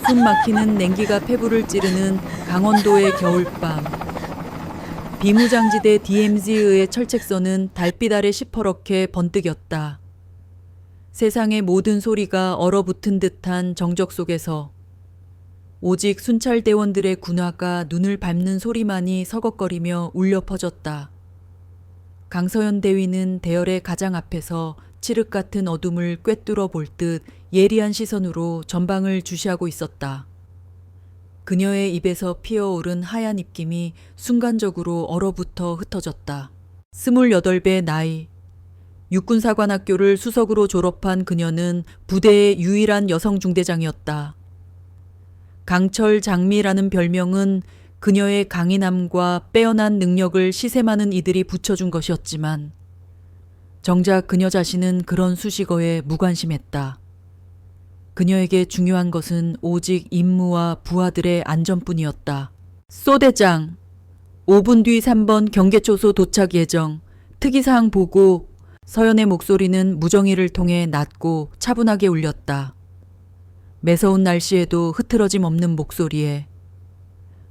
숨 막히는 냉기가 폐부를 찌르는 강원도의 겨울밤. 비무장지대 DMZ의 철책선은 달빛 아래 시퍼렇게 번뜩였다. 세상의 모든 소리가 얼어붙은 듯한 정적 속에서 오직 순찰대원들의 군화가 눈을 밟는 소리만이 서걱거리며 울려 퍼졌다. 강서연 대위는 대열의 가장 앞에서 칠흑 같은 어둠을 꿰뚫어 볼 듯 예리한 시선으로 전방을 주시하고 있었다. 그녀의 입에서 피어오른 하얀 입김이 순간적으로 얼어붙어 흩어졌다. 28배 나이. 육군사관학교를 수석으로 졸업한 그녀는 부대의 유일한 여성 중대장이었다. 강철 장미라는 별명은 그녀의 강인함과 빼어난 능력을 시샘하는 이들이 붙여준 것이었지만 정작 그녀 자신은 그런 수식어에 무관심했다. 그녀에게 중요한 것은 오직 임무와 부하들의 안전뿐이었다. 쏘대장, 5분 뒤 3번 경계초소 도착 예정, 특이사항 보고. 서연의 목소리는 무정의를 통해 낮고 차분하게 울렸다. 매서운 날씨에도 흐트러짐 없는 목소리에,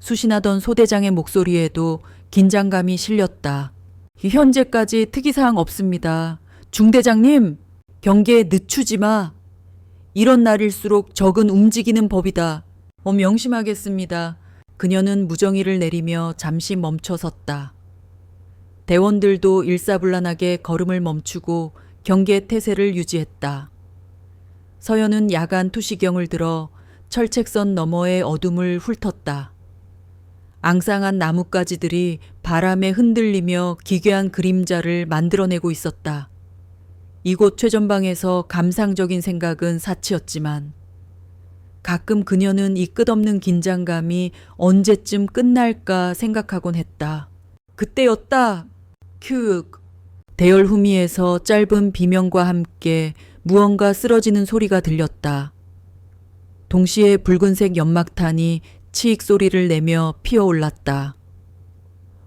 수신하던 소대장의 목소리에도 긴장감이 실렸다. 현재까지 특이사항 없습니다. 중대장님, 경계에 늦추지 마. 이런 날일수록 적은 움직이는 법이다. 명심하겠습니다. 그녀는 무정의를 내리며 잠시 멈춰 섰다. 대원들도 일사불란하게 걸음을 멈추고 경계 태세를 유지했다. 서연은 야간 투시경을 들어 철책선 너머의 어둠을 훑었다. 앙상한 나뭇가지들이 바람에 흔들리며 기괴한 그림자를 만들어내고 있었다. 이곳 최전방에서 감상적인 생각은 사치였지만 가끔 그녀는 이 끝없는 긴장감이 언제쯤 끝날까 생각하곤 했다. 그때였다. 큐. 대열 후미에서 짧은 비명과 함께 무언가 쓰러지는 소리가 들렸다. 동시에 붉은색 연막탄이 치익 소리를 내며 피어올랐다.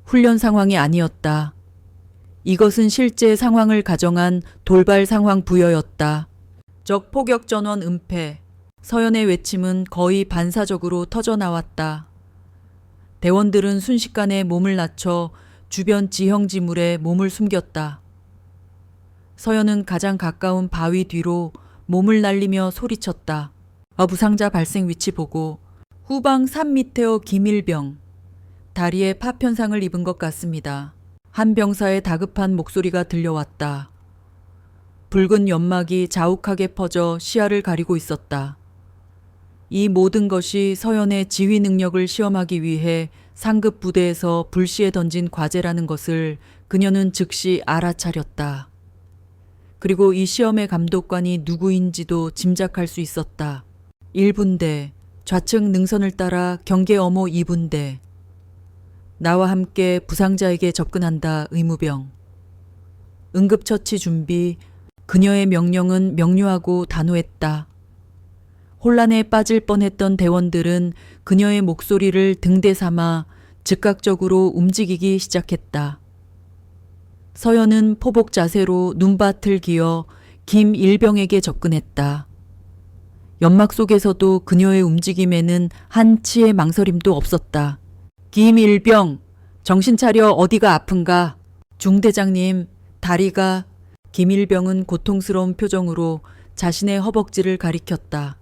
훈련 상황이 아니었다. 이것은 실제 상황을 가정한 돌발 상황 부여였다. 적 포격 전원 은폐. 서연의 외침은 거의 반사적으로 터져나왔다. 대원들은 순식간에 몸을 낮춰 주변 지형지물에 몸을 숨겼다. 서연은 가장 가까운 바위 뒤로 몸을 날리며 소리쳤다. 부상자 발생 위치 보고. 후방 3미터 김일병. 다리에 파편상을 입은 것 같습니다. 한 병사의 다급한 목소리가 들려왔다. 붉은 연막이 자욱하게 퍼져 시야를 가리고 있었다. 이 모든 것이 서연의 지휘 능력을 시험하기 위해 상급 부대에서 불시에 던진 과제라는 것을 그녀는 즉시 알아차렸다. 그리고 이 시험의 감독관이 누구인지도 짐작할 수 있었다. 1분대, 좌측 능선을 따라 경계 어모 2분대. 나와 함께 부상자에게 접근한다. 의무병. 응급처치 준비. 그녀의 명령은 명료하고 단호했다. 혼란에 빠질 뻔했던 대원들은 그녀의 목소리를 등대 삼아 즉각적으로 움직이기 시작했다. 서연은 포복 자세로 눈밭을 기어 김일병에게 접근했다. 연막 속에서도 그녀의 움직임에는 한치의 망설임도 없었다. 김일병, 정신 차려. 어디가 아픈가? 중대장님, 다리가. 김일병은 고통스러운 표정으로 자신의 허벅지를 가리켰다.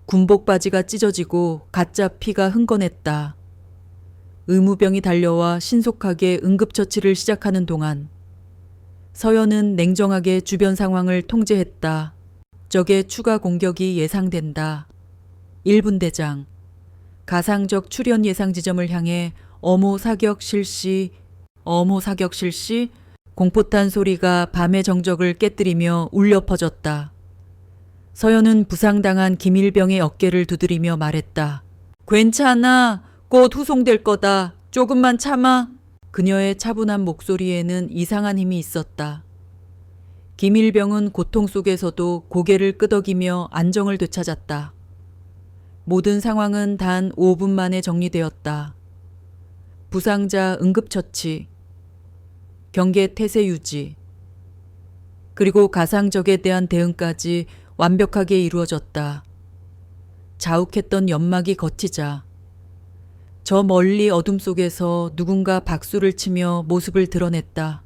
군복 바지가 찢어지고 가짜 피가 흥건했다. 의무병이 달려와 신속하게 응급처치를 시작하는 동안 서연은 냉정하게 주변 상황을 통제했다. 적의 추가 공격이 예상된다. 1분대장. 가상적 출현 예상 지점을 향해 어모 사격 실시. 공포탄 소리가 밤의 정적을 깨뜨리며 울려 퍼졌다. 서연은 부상당한 김일병의 어깨를 두드리며 말했다. 괜찮아. 곧 후송될 거다. 조금만 참아. 그녀의 차분한 목소리에는 이상한 힘이 있었다. 김일병은 고통 속에서도 고개를 끄덕이며 안정을 되찾았다. 모든 상황은 단 5분 만에 정리되었다. 부상자 응급처치, 경계 태세 유지, 그리고 가상적에 대한 대응까지 완벽하게 이루어졌다. 자욱했던 연막이 걷히자 저 멀리 어둠 속에서 누군가 박수를 치며 모습을 드러냈다.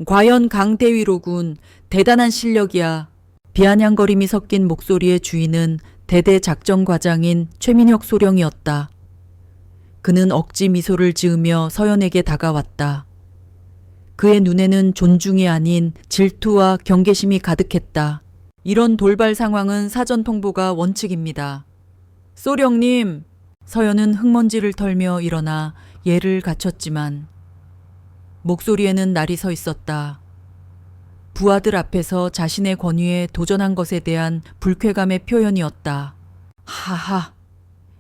과연 강대위로군. 대단한 실력이야. 비아냥거림이 섞인 목소리의 주인은 대대 작전 과장인 최민혁 소령이었다. 그는 억지 미소를 지으며 서연에게 다가왔다. 그의 눈에는 존중이 아닌 질투와 경계심이 가득했다. 이런 돌발 상황은 사전 통보가 원칙입니다. 소령님! 서연은 흙먼지를 털며 일어나 예를 갖췄지만 목소리에는 날이 서 있었다. 부하들 앞에서 자신의 권위에 도전한 것에 대한 불쾌감의 표현이었다. 하하.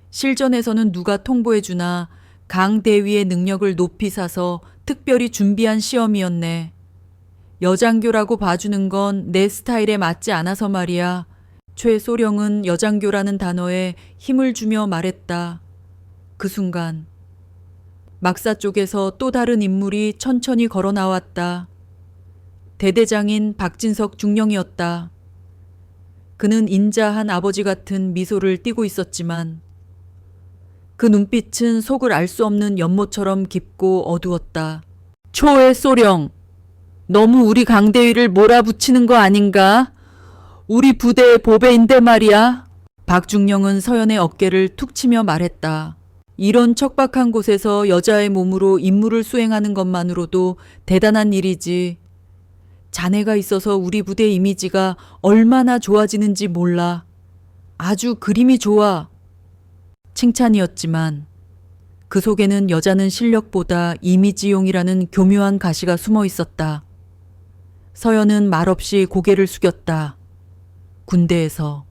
실전에서는 누가 통보해주나 강 대위의 능력을 높이 사서 특별히 준비한 시험이었네. 여장교라고 봐주는 건 내 스타일에 맞지 않아서 말이야. 최소령은 여장교라는 단어에 힘을 주며 말했다. 그 순간 막사 쪽에서 또 다른 인물이 천천히 걸어 나왔다. 대대장인 박진석 중령이었다. 그는 인자한 아버지 같은 미소를 띠고 있었지만 그 눈빛은 속을 알 수 없는 연못처럼 깊고 어두웠다. 초의 소령, 너무 우리 강대위를 몰아붙이는 거 아닌가? 우리 부대의 보배인데 말이야. 박중령은 서연의 어깨를 툭 치며 말했다. 이런 척박한 곳에서 여자의 몸으로 임무를 수행하는 것만으로도 대단한 일이지. 자네가 있어서 우리 부대 이미지가 얼마나 좋아지는지 몰라. 아주 그림이 좋아. 칭찬이었지만 그 속에는 여자는 실력보다 이미지용이라는 교묘한 가시가 숨어 있었다. 서연은 말없이 고개를 숙였다. 군대에서,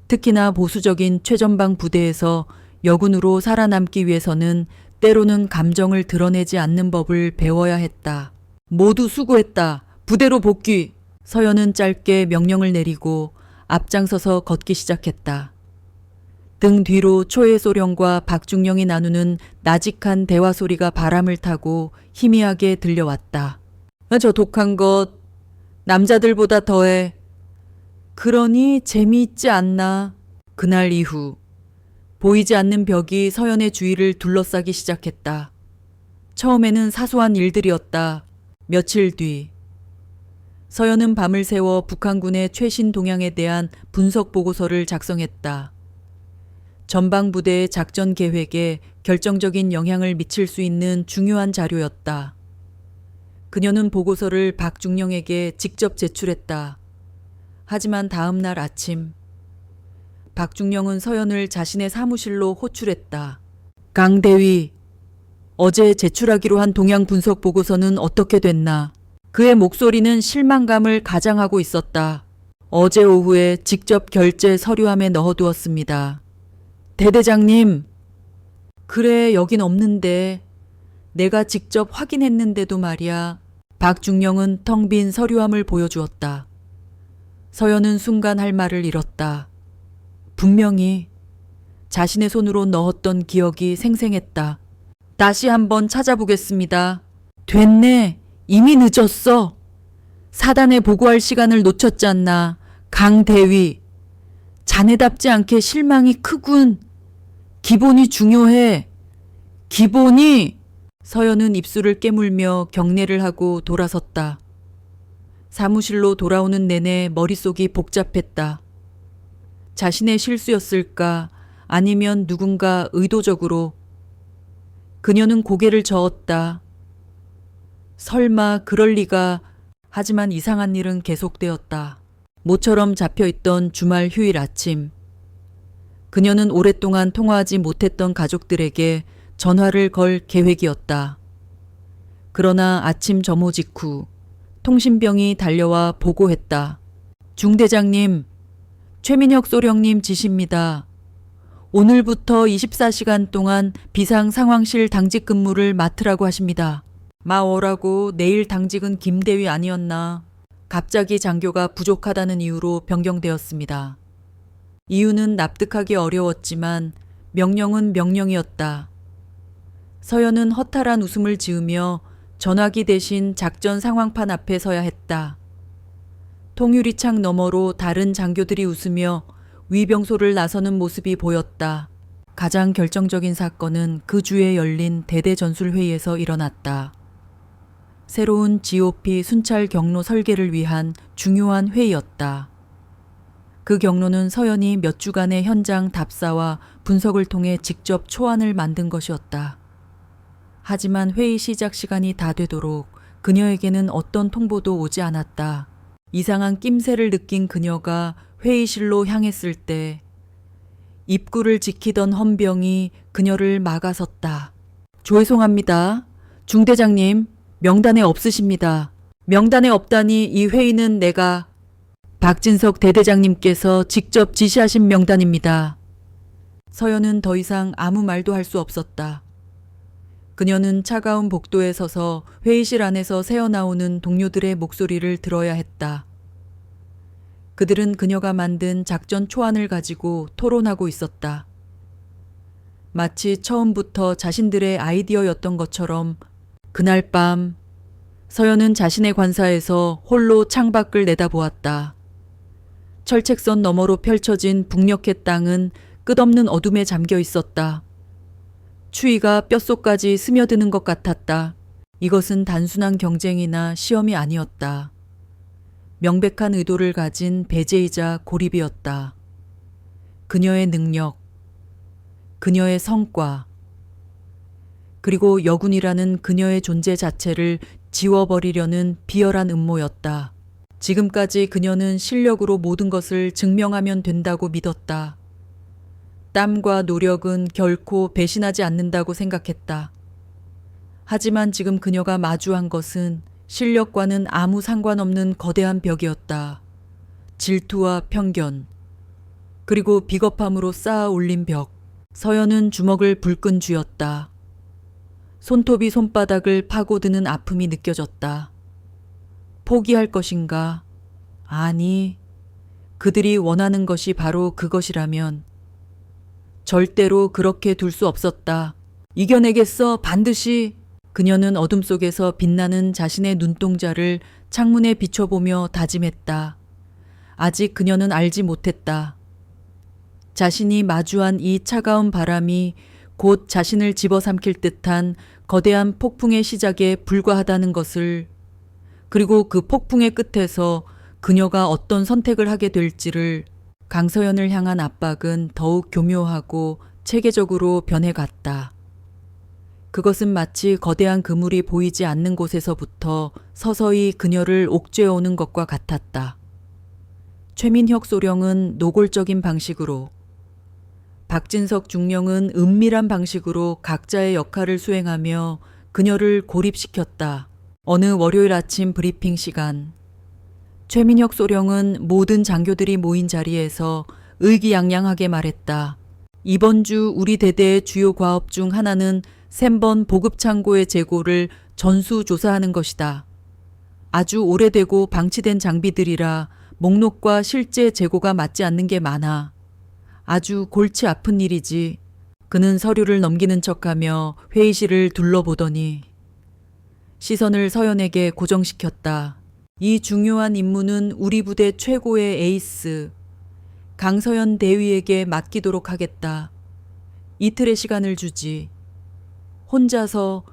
특히나 보수적인 최전방 부대에서 여군으로 살아남기 위해서는 때로는 감정을 드러내지 않는 법을 배워야 했다. 모두 수고했다. 부대로 복귀. 서연은 짧게 명령을 내리고 앞장서서 걷기 시작했다. 등 뒤로 초의 소령과 박중령이 나누는 나직한 대화 소리가 바람을 타고 희미하게 들려왔다. 저 독한 것, 남자들보다 더해. 그러니 재미있지 않나. 그날 이후 보이지 않는 벽이 서연의 주위를 둘러싸기 시작했다. 처음에는 사소한 일들이었다. 며칠 뒤 서연은 밤을 새워 북한군의 최신 동향에 대한 분석 보고서를 작성했다. 전방부대의 작전 계획에 결정적인 영향을 미칠 수 있는 중요한 자료였다. 그녀는 보고서를 박중령에게 직접 제출했다. 하지만 다음 날 아침 박중령은 서연을 자신의 사무실로 호출했다. 강대위, 어제 제출하기로 한 동향 분석 보고서는 어떻게 됐나? 그의 목소리는 실망감을 가장하고 있었다. 어제 오후에 직접 결제 서류함에 넣어두었습니다. 대대장님, 그래 여긴 없는데 내가 직접 확인했는데도 말이야. 박중령은 텅 빈 서류함을 보여주었다. 서연은 순간 할 말을 잃었다. 분명히 자신의 손으로 넣었던 기억이 생생했다. 다시 한번 찾아보겠습니다. 됐네. 이미 늦었어. 사단에 보고할 시간을 놓쳤잖아. 강대위. 자네답지 않게 실망이 크군. 기본이 중요해. 기본이. 서연은 입술을 깨물며 경례를 하고 돌아섰다. 사무실로 돌아오는 내내 머릿속이 복잡했다. 자신의 실수였을까? 아니면 누군가 의도적으로? 그녀는 고개를 저었다. 설마 그럴 리가. 하지만 이상한 일은 계속되었다. 모처럼 잡혀있던 주말 휴일 아침. 그녀는 오랫동안 통화하지 못했던 가족들에게 전화를 걸 계획이었다. 그러나 아침 점호 직후 통신병이 달려와 보고했다. 중대장님, 최민혁 소령님 지시입니다. 오늘부터 24시간 동안 비상 상황실 당직 근무를 맡으라고 하십니다. 마오라고 내일 당직은 김대위 아니었나. 갑자기 장교가 부족하다는 이유로 변경되었습니다. 이유는 납득하기 어려웠지만 명령은 명령이었다. 서연은 허탈한 웃음을 지으며 전화기 대신 작전 상황판 앞에 서야 했다. 통유리창 너머로 다른 장교들이 웃으며 위병소를 나서는 모습이 보였다. 가장 결정적인 사건은 그 주에 열린 대대전술회의에서 일어났다. 새로운 GOP 순찰 경로 설계를 위한 중요한 회의였다. 그 경로는 서연이 몇 주간의 현장 답사와 분석을 통해 직접 초안을 만든 것이었다. 하지만 회의 시작 시간이 다 되도록 그녀에게는 어떤 통보도 오지 않았다. 이상한 낌새를 느낀 그녀가 회의실로 향했을 때 입구를 지키던 헌병이 그녀를 막아섰다. 죄송합니다. 중대장님, 명단에 없으십니다. 명단에 없다니 이 회의는 내가 박진석 대대장님께서 직접 지시하신 명단입니다. 서연은 더 이상 아무 말도 할 수 없었다. 그녀는 차가운 복도에 서서 회의실 안에서 새어나오는 동료들의 목소리를 들어야 했다. 그들은 그녀가 만든 작전 초안을 가지고 토론하고 있었다. 마치 처음부터 자신들의 아이디어였던 것처럼 그날 밤 서연은 자신의 관사에서 홀로 창밖을 내다보았다. 철책선 너머로 펼쳐진 북녘의 땅은 끝없는 어둠에 잠겨 있었다. 추위가 뼛속까지 스며드는 것 같았다. 이것은 단순한 경쟁이나 시험이 아니었다. 명백한 의도를 가진 배제이자 고립이었다. 그녀의 능력, 그녀의 성과, 그리고 여군이라는 그녀의 존재 자체를 지워버리려는 비열한 음모였다. 지금까지 그녀는 실력으로 모든 것을 증명하면 된다고 믿었다. 땀과 노력은 결코 배신하지 않는다고 생각했다. 하지만 지금 그녀가 마주한 것은 실력과는 아무 상관없는 거대한 벽이었다. 질투와 편견, 그리고 비겁함으로 쌓아 올린 벽. 서연은 주먹을 불끈 쥐었다. 손톱이 손바닥을 파고드는 아픔이 느껴졌다. 포기할 것인가? 아니, 그들이 원하는 것이 바로 그것이라면 절대로 그렇게 둘 수 없었다. 이겨내겠어, 반드시. 그녀는 어둠 속에서 빛나는 자신의 눈동자를 창문에 비춰보며 다짐했다. 아직 그녀는 알지 못했다. 자신이 마주한 이 차가운 바람이 곧 자신을 집어삼킬 듯한 거대한 폭풍의 시작에 불과하다는 것을, 그리고 그 폭풍의 끝에서 그녀가 어떤 선택을 하게 될지를. 강서연을 향한 압박은 더욱 교묘하고 체계적으로 변해갔다. 그것은 마치 거대한 그물이 보이지 않는 곳에서부터 서서히 그녀를 옥죄어오는 것과 같았다. 최민혁 소령은 노골적인 방식으로, 박진석 중령은 은밀한 방식으로 각자의 역할을 수행하며 그녀를 고립시켰다. 어느 월요일 아침 브리핑 시간, 최민혁 소령은 모든 장교들이 모인 자리에서 의기양양하게 말했다. 이번 주 우리 대대의 주요 과업 중 하나는 샘번 보급창고의 재고를 전수조사하는 것이다. 아주 오래되고 방치된 장비들이라 목록과 실제 재고가 맞지 않는 게 많아. 아주 골치 아픈 일이지. 그는 서류를 넘기는 척하며 회의실을 둘러보더니 시선을 서연에게 고정시켰다. 이 중요한 임무는 우리 부대 최고의 에이스 강서연 대위에게 맡기도록 하겠다. 이틀의 시간을 주지. 혼자서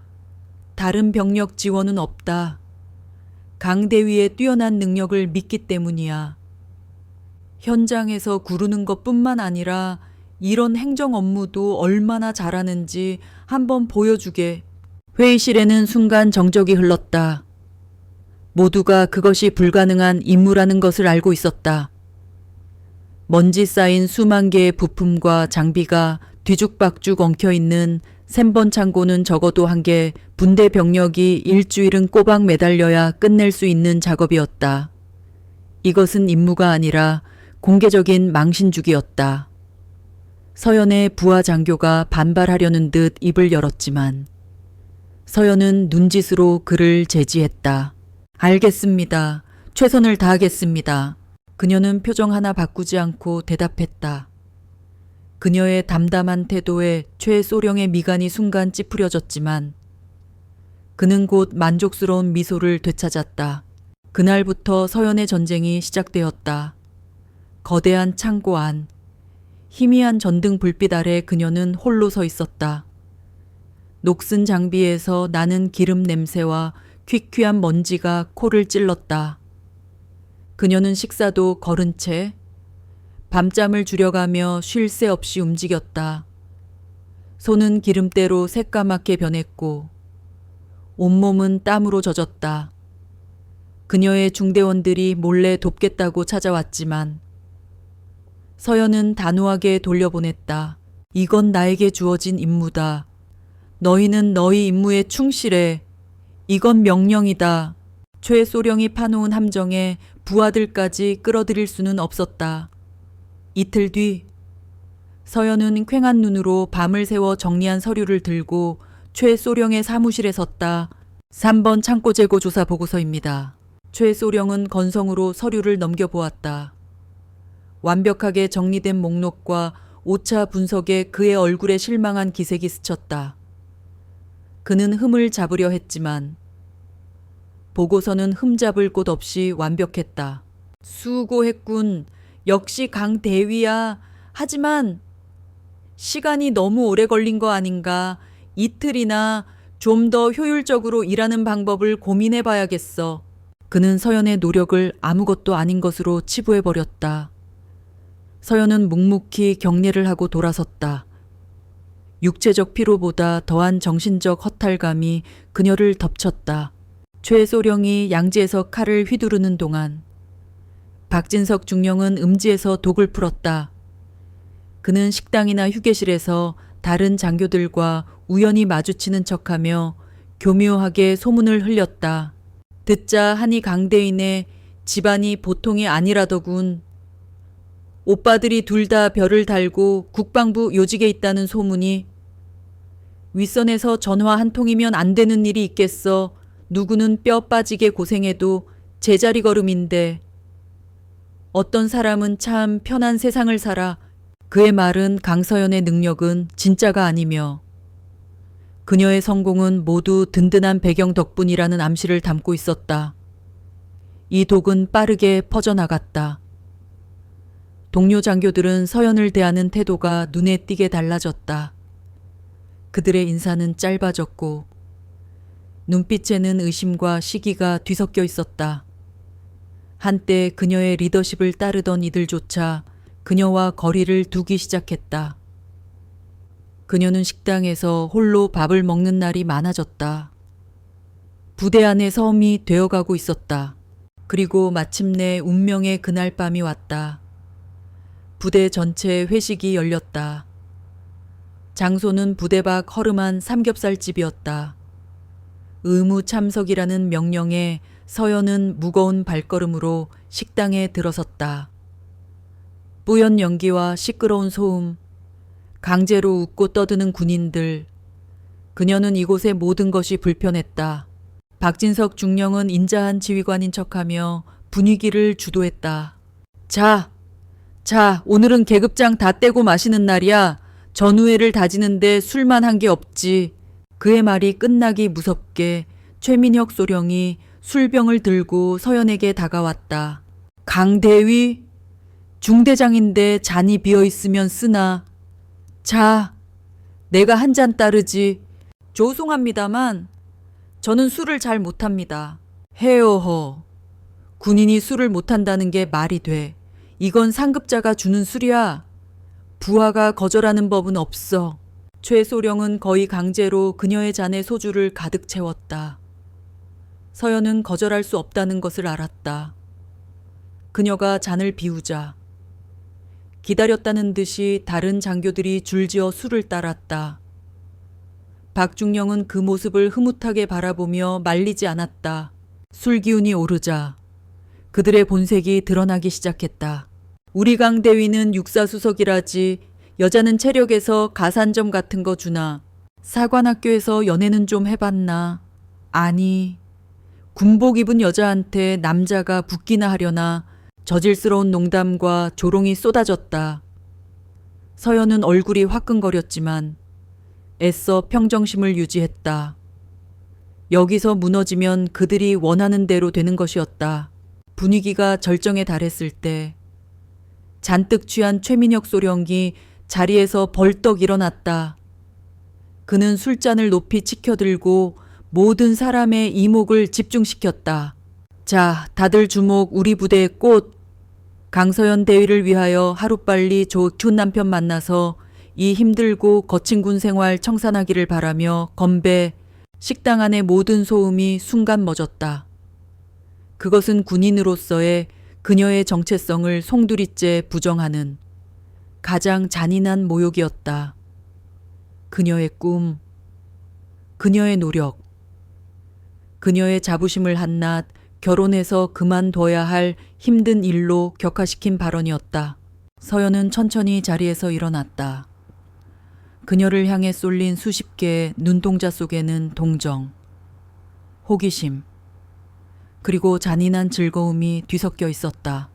다른 병력 지원은 없다. 강 대위의 뛰어난 능력을 믿기 때문이야. 현장에서 구르는 것뿐만 아니라 이런 행정 업무도 얼마나 잘하는지 한번 보여주게. 회의실에는 순간 정적이 흘렀다. 모두가 그것이 불가능한 임무라는 것을 알고 있었다. 먼지 쌓인 수만 개의 부품과 장비가 뒤죽박죽 엉켜있는 샘번 창고는 적어도 한 개, 분대 병력이 일주일은 꼬박 매달려야 끝낼 수 있는 작업이었다. 이것은 임무가 아니라 공개적인 망신주기였다. 서연의 부하 장교가 반발하려는 듯 입을 열었지만 서연은 눈짓으로 그를 제지했다. 알겠습니다. 최선을 다하겠습니다. 그녀는 표정 하나 바꾸지 않고 대답했다. 그녀의 담담한 태도에 최소령의 미간이 순간 찌푸려졌지만 그는 곧 만족스러운 미소를 되찾았다. 그날부터 서연의 전쟁이 시작되었다. 거대한 창고 안, 희미한 전등 불빛 아래 그녀는 홀로 서 있었다. 녹슨 장비에서 나는 기름 냄새와 퀴퀴한 먼지가 코를 찔렀다. 그녀는 식사도 거른 채 밤잠을 줄여가며 쉴 새 없이 움직였다. 손은 기름때로 새까맣게 변했고 온몸은 땀으로 젖었다. 그녀의 중대원들이 몰래 돕겠다고 찾아왔지만 서연은 단호하게 돌려보냈다. 이건 나에게 주어진 임무다. 너희는 너희 임무에 충실해. 이건 명령이다. 최소령이 파놓은 함정에 부하들까지 끌어들일 수는 없었다. 이틀 뒤 서연은 퀭한 눈으로 밤을 새워 정리한 서류를 들고 최소령의 사무실에 섰다. 3번 창고 재고 조사 보고서입니다. 최소령은 건성으로 서류를 넘겨보았다. 완벽하게 정리된 목록과 오차 분석에 그의 얼굴에 실망한 기색이 스쳤다. 그는 흠을 잡으려 했지만 보고서는 흠잡을 곳 없이 완벽했다. 수고했군. 역시 강 대위야. 하지만 시간이 너무 오래 걸린 거 아닌가. 이틀이나 좀 더 효율적으로 일하는 방법을 고민해 봐야겠어. 그는 서연의 노력을 아무것도 아닌 것으로 치부해버렸다. 서연은 묵묵히 경례를 하고 돌아섰다. 육체적 피로보다 더한 정신적 허탈감이 그녀를 덮쳤다. 최소령이 양지에서 칼을 휘두르는 동안 박진석 중령은 음지에서 독을 풀었다. 그는 식당이나 휴게실에서 다른 장교들과 우연히 마주치는 척하며 교묘하게 소문을 흘렸다. 듣자 하니 강대인의 집안이 보통이 아니라더군. 오빠들이 둘 다 별을 달고 국방부 요직에 있다는 소문이. 윗선에서 전화 한 통이면 안 되는 일이 있겠어. 누구는 뼈 빠지게 고생해도 제자리 걸음인데. 어떤 사람은 참 편한 세상을 살아. 그의 말은 강서연의 능력은 진짜가 아니며 그녀의 성공은 모두 든든한 배경 덕분이라는 암시를 담고 있었다. 이 독은 빠르게 퍼져나갔다. 동료 장교들은 서연을 대하는 태도가 눈에 띄게 달라졌다. 그들의 인사는 짧아졌고 눈빛에는 의심과 시기가 뒤섞여 있었다. 한때 그녀의 리더십을 따르던 이들조차 그녀와 거리를 두기 시작했다. 그녀는 식당에서 홀로 밥을 먹는 날이 많아졌다. 부대 안의 섬이 되어가고 있었다. 그리고 마침내 운명의 그날 밤이 왔다. 부대 전체 회식이 열렸다. 장소는 부대 밖 허름한 삼겹살집이었다. 의무 참석이라는 명령에 서연은 무거운 발걸음으로 식당에 들어섰다. 뿌연 연기와 시끄러운 소음, 강제로 웃고 떠드는 군인들. 그녀는 이곳의 모든 것이 불편했다. 박진석 중령은 인자한 지휘관인 척하며 분위기를 주도했다. 자, 오늘은 계급장 다 떼고 마시는 날이야. 전우회를 다지는데 술만 한 게 없지. 그의 말이 끝나기 무섭게 최민혁 소령이 술병을 들고 서연에게 다가왔다. 강대위? 중대장인데 잔이 비어있으면 쓰나. 자, 내가 한 잔 따르지. 죄송합니다만 저는 술을 잘 못합니다. 헤어허. 군인이 술을 못한다는 게 말이 돼. 이건 상급자가 주는 술이야. 부하가 거절하는 법은 없어. 최소령은 거의 강제로 그녀의 잔에 소주를 가득 채웠다. 서연은 거절할 수 없다는 것을 알았다. 그녀가 잔을 비우자 기다렸다는 듯이 다른 장교들이 줄지어 술을 따랐다. 박중령은 그 모습을 흐뭇하게 바라보며 말리지 않았다. 술 기운이 오르자 그들의 본색이 드러나기 시작했다. 우리 강 대위는 육사수석이라지. 여자는 체력에서 가산점 같은 거 주나. 사관학교에서 연애는 좀 해봤나. 아니, 군복 입은 여자한테 남자가 붙기나 하려나. 저질스러운 농담과 조롱이 쏟아졌다. 서연은 얼굴이 화끈거렸지만 애써 평정심을 유지했다. 여기서 무너지면 그들이 원하는 대로 되는 것이었다. 분위기가 절정에 달했을 때 잔뜩 취한 최민혁 소령이 자리에서 벌떡 일어났다. 그는 술잔을 높이 치켜들고 모든 사람의 이목을 집중시켰다. 자, 다들 주목, 우리 부대의 꽃. 강서연 대위를 위하여 하루빨리 좋은 남편 만나서 이 힘들고 거친 군 생활 청산하기를 바라며 건배. 식당 안의 모든 소음이 순간 멎었다. 그것은 군인으로서의 그녀의 정체성을 송두리째 부정하는 가장 잔인한 모욕이었다. 그녀의 꿈, 그녀의 노력, 그녀의 자부심을 한낱 결혼해서 그만둬야 할 힘든 일로 격화시킨 발언이었다. 서연은 천천히 자리에서 일어났다. 그녀를 향해 쏠린 수십 개의 눈동자 속에는 동정, 호기심, 그리고 잔인한 즐거움이 뒤섞여 있었다.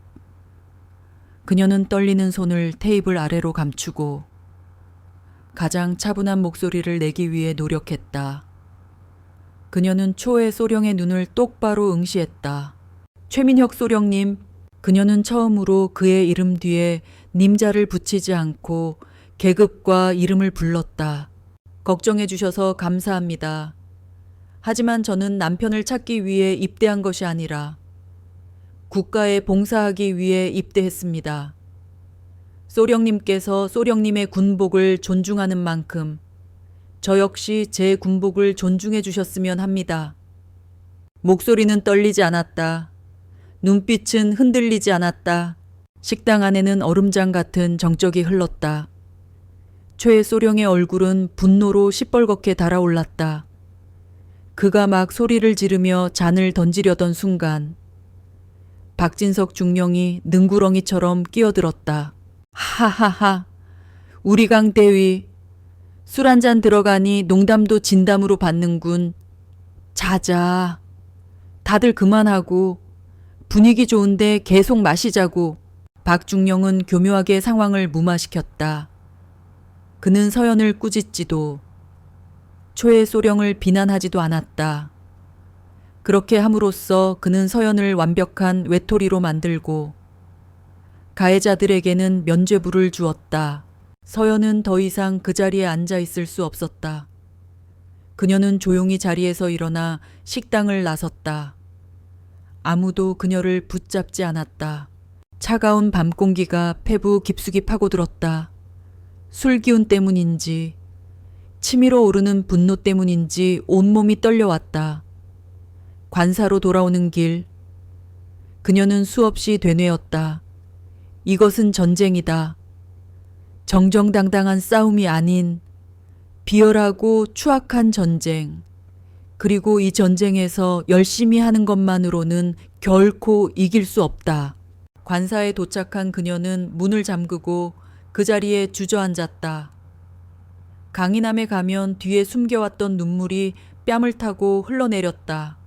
그녀는 떨리는 손을 테이블 아래로 감추고 가장 차분한 목소리를 내기 위해 노력했다. 그녀는 초의 소령의 눈을 똑바로 응시했다. 최민혁 소령님, 그녀는 처음으로 그의 이름 뒤에 님자를 붙이지 않고 계급과 이름을 불렀다. 걱정해 주셔서 감사합니다. 하지만 저는 남편을 찾기 위해 입대한 것이 아니라 국가에 봉사하기 위해 입대했습니다. 소령님께서 소령님의 군복을 존중하는 만큼 저 역시 제 군복을 존중해 주셨으면 합니다. 목소리는 떨리지 않았다. 눈빛은 흔들리지 않았다. 식당 안에는 얼음장 같은 정적이 흘렀다. 최 소령의 얼굴은 분노로 시뻘겋게 달아올랐다. 그가 막 소리를 지르며 잔을 던지려던 순간 박진석 중령이 능구렁이처럼 끼어들었다. 하하하, 우리 강 대위, 술 한 잔 들어가니 농담도 진담으로 받는군. 자자, 다들 그만하고 분위기 좋은데 계속 마시자고. 박중령은 교묘하게 상황을 무마시켰다. 그는 서연을 꾸짖지도 초의 소령을 비난하지도 않았다. 그렇게 함으로써 그는 서연을 완벽한 외톨이로 만들고 가해자들에게는 면죄부를 주었다. 서연은 더 이상 그 자리에 앉아 있을 수 없었다. 그녀는 조용히 자리에서 일어나 식당을 나섰다. 아무도 그녀를 붙잡지 않았다. 차가운 밤 공기가 폐부 깊숙이 파고들었다. 술 기운 때문인지 치밀어 오르는 분노 때문인지 온몸이 떨려왔다. 관사로 돌아오는 길, 그녀는 수없이 되뇌었다. 이것은 전쟁이다. 정정당당한 싸움이 아닌 비열하고 추악한 전쟁. 그리고 이 전쟁에서 열심히 하는 것만으로는 결코 이길 수 없다. 관사에 도착한 그녀는 문을 잠그고 그 자리에 주저앉았다. 강인함에 가면 뒤에 숨겨왔던 눈물이 뺨을 타고 흘러내렸다.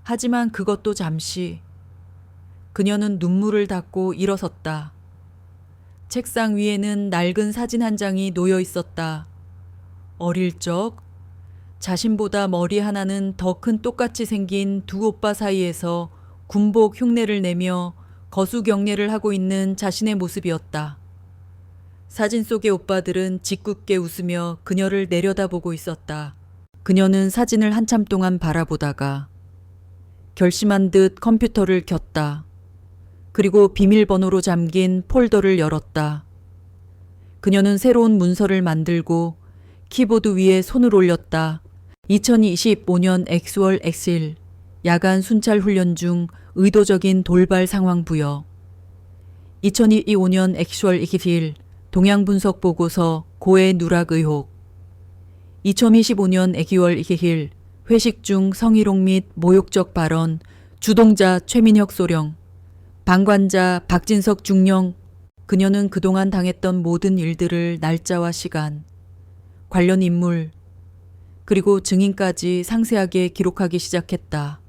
하지만 그것도 잠시. 그녀는 눈물을 닦고 일어섰다. 책상 위에는 낡은 사진 한 장이 놓여 있었다. 어릴 적 자신보다 머리 하나는 더 큰 똑같이 생긴 두 오빠 사이에서 군복 흉내를 내며 거수경례를 하고 있는 자신의 모습이었다. 사진 속의 오빠들은 짓궂게 웃으며 그녀를 내려다보고 있었다. 그녀는 사진을 한참 동안 바라보다가 결심한 듯 컴퓨터를 켰다. 그리고 비밀번호로 잠긴 폴더를 열었다. 그녀는 새로운 문서를 만들고 키보드 위에 손을 올렸다. 2025년 X월 X일 야간 순찰 훈련 중 의도적인 돌발 상황 부여. 2025년 X월 X일 동향 분석 보고서 고해 누락 의혹. 2025년 X월 X일 회식 중 성희롱 및 모욕적 발언. 주동자 최민혁 소령. 방관자 박진석 중령. 그녀는 그동안 당했던 모든 일들을 날짜와 시간, 관련 인물, 그리고 증인까지 상세하게 기록하기 시작했다.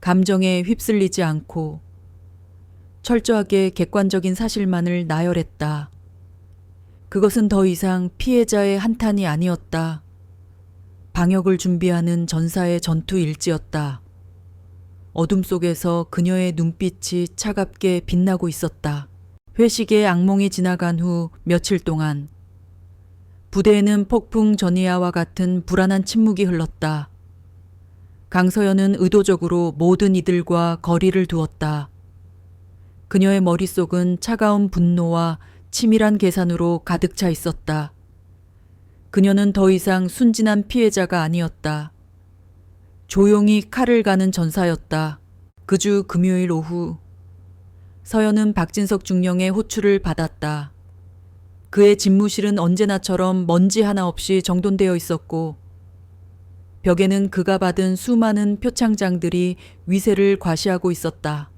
감정에 휩쓸리지 않고 철저하게 객관적인 사실만을 나열했다. 그것은 더 이상 피해자의 한탄이 아니었다. 방역을 준비하는 전사의 전투 일지였다. 어둠 속에서 그녀의 눈빛이 차갑게 빛나고 있었다. 회식의 악몽이 지나간 후 며칠 동안 부대에는 폭풍 전야와 같은 불안한 침묵이 흘렀다. 강서연은 의도적으로 모든 이들과 거리를 두었다. 그녀의 머릿속은 차가운 분노와 치밀한 계산으로 가득 차 있었다. 그녀는 더 이상 순진한 피해자가 아니었다. 조용히 칼을 가는 전사였다. 그 주 금요일 오후 서연은 박진석 중령의 호출을 받았다. 그의 집무실은 언제나처럼 먼지 하나 없이 정돈되어 있었고 벽에는 그가 받은 수많은 표창장들이 위세를 과시하고 있었다.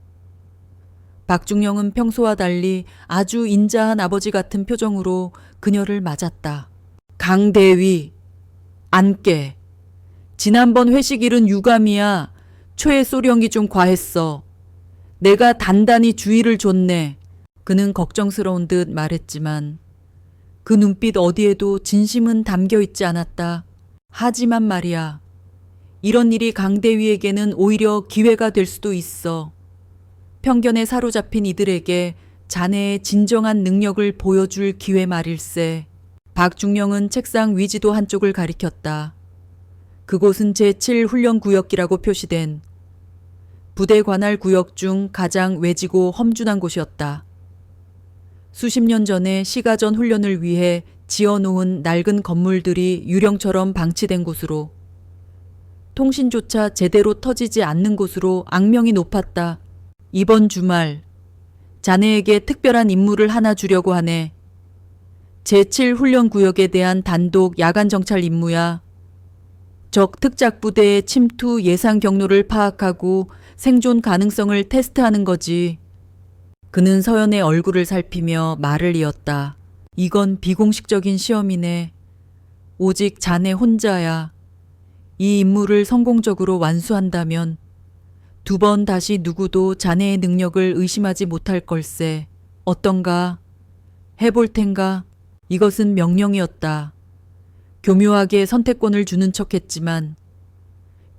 박중령은 평소와 달리 아주 인자한 아버지 같은 표정으로 그녀를 맞았다. 강대위, 안깨. 지난번 회식일은 유감이야. 초의 소령이 좀 과했어. 내가 단단히 주의를 줬네. 그는 걱정스러운 듯 말했지만 그 눈빛 어디에도 진심은 담겨 있지 않았다. 하지만 말이야. 이런 일이 강대위에게는 오히려 기회가 될 수도 있어. 편견에 사로잡힌 이들에게 자네의 진정한 능력을 보여줄 기회 말일세. 박중령은 책상 위지도 한쪽을 가리켰다. 그곳은 제7훈련구역이라고 표시된 부대 관할 구역 중 가장 외지고 험준한 곳이었다. 수십 년 전에 시가전 훈련을 위해 지어놓은 낡은 건물들이 유령처럼 방치된 곳으로 통신조차 제대로 터지지 않는 곳으로 악명이 높았다. 이번 주말 자네에게 특별한 임무를 하나 주려고 하네. 제7훈련구역에 대한 단독 야간 정찰 임무야. 적 특작부대의 침투 예상 경로를 파악하고 생존 가능성을 테스트하는 거지. 그는 서연의 얼굴을 살피며 말을 이었다. 이건 비공식적인 시험이네. 오직 자네 혼자야. 이 임무를 성공적으로 완수한다면 두 번 다시 누구도 자네의 능력을 의심하지 못할 걸세. 어떤가? 해볼 텐가? 이것은 명령이었다. 교묘하게 선택권을 주는 척했지만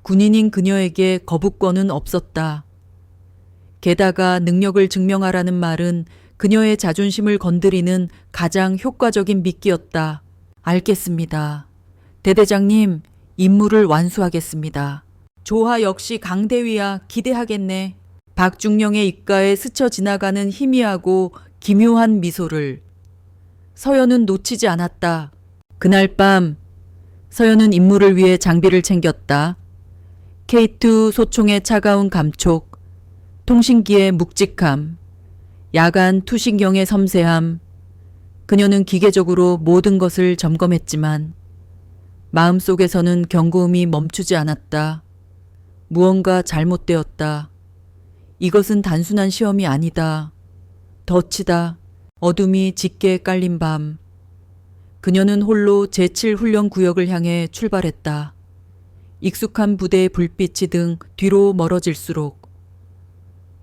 군인인 그녀에게 거부권은 없었다. 게다가 능력을 증명하라는 말은 그녀의 자존심을 건드리는 가장 효과적인 미끼였다. 알겠습니다. 대대장님, 임무를 완수하겠습니다. 조하 역시 강대위야. 기대하겠네. 박중령의 입가에 스쳐 지나가는 희미하고 기묘한 미소를 서연은 놓치지 않았다. 그날 밤 서연은 임무를 위해 장비를 챙겼다. K2 소총의 차가운 감촉, 통신기의 묵직함, 야간 투신경의 섬세함. 그녀는 기계적으로 모든 것을 점검했지만 마음속에서는 경고음이 멈추지 않았다. 무언가 잘못되었다. 이것은 단순한 시험이 아니다. 덫이다. 어둠이 짙게 깔린 밤. 그녀는 홀로 제7훈련구역을 향해 출발했다. 익숙한 부대의 불빛이 등 뒤로 멀어질수록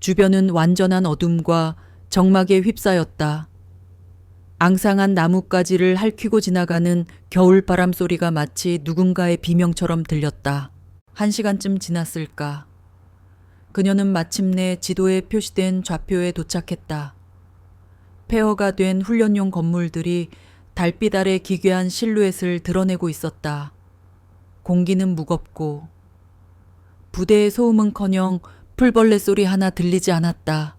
주변은 완전한 어둠과 적막에 휩싸였다. 앙상한 나뭇가지를 핥히고 지나가는 겨울바람 소리가 마치 누군가의 비명처럼 들렸다. 1시간쯤 지났을까. 그녀는 마침내 지도에 표시된 좌표에 도착했다. 폐허가 된 훈련용 건물들이 달빛 아래 기괴한 실루엣을 드러내고 있었다. 공기는 무겁고 부대의 소음은커녕 풀벌레 소리 하나 들리지 않았다.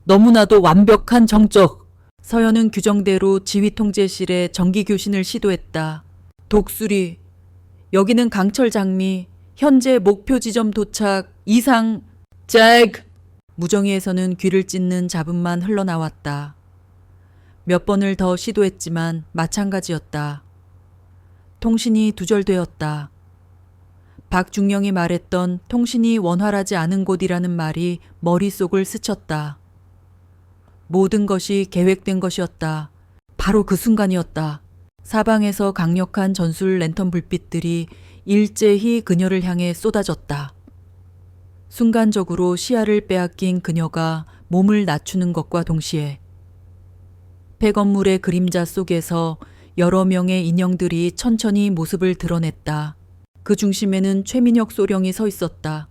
너무나도 완벽한 정적. 서연은 규정대로 지휘통제실에 정기교신을 시도했다. 독수리. 여기는 강철 장미. 현재 목표 지점 도착. 이상. 잭. 무정이에서는 귀를 찢는 잡음만 흘러나왔다. 몇 번을 더 시도했지만 마찬가지였다. 통신이 두절되었다. 박중령이 말했던 통신이 원활하지 않은 곳이라는 말이 머릿속을 스쳤다. 모든 것이 계획된 것이었다. 바로 그 순간이었다. 사방에서 강력한 전술 랜턴 불빛들이 일제히 그녀를 향해 쏟아졌다. 순간적으로 시야를 빼앗긴 그녀가 몸을 낮추는 것과 동시에 폐건물의 그림자 속에서 여러 명의 인형들이 천천히 모습을 드러냈다. 그 중심에는 최민혁 소령이 서 있었다.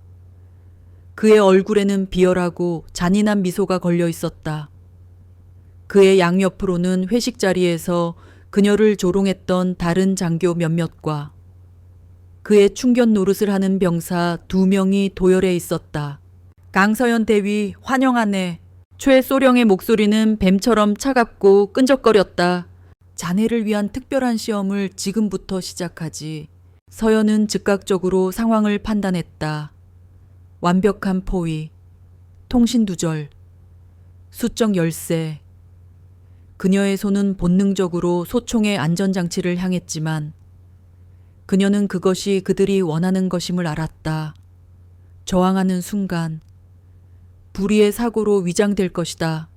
그의 얼굴에는 비열하고 잔인한 미소가 걸려 있었다. 그의 양옆으로는 회식 자리에서 그녀를 조롱했던 다른 장교 몇몇과 그의 충견 노릇을 하는 병사 2명이 도열해 있었다. 강서연 대위 환영하네. 최소령의 목소리는 뱀처럼 차갑고 끈적거렸다. 자네를 위한 특별한 시험을 지금부터 시작하지. 서연은 즉각적으로 상황을 판단했다. 완벽한 포위, 통신 두절, 수적 열쇠. 그녀의 손은 본능적으로 소총의 안전장치를 향했지만 그녀는 그것이 그들이 원하는 것임을 알았다. 저항하는 순간 불의의 사고로 위장될 것이다.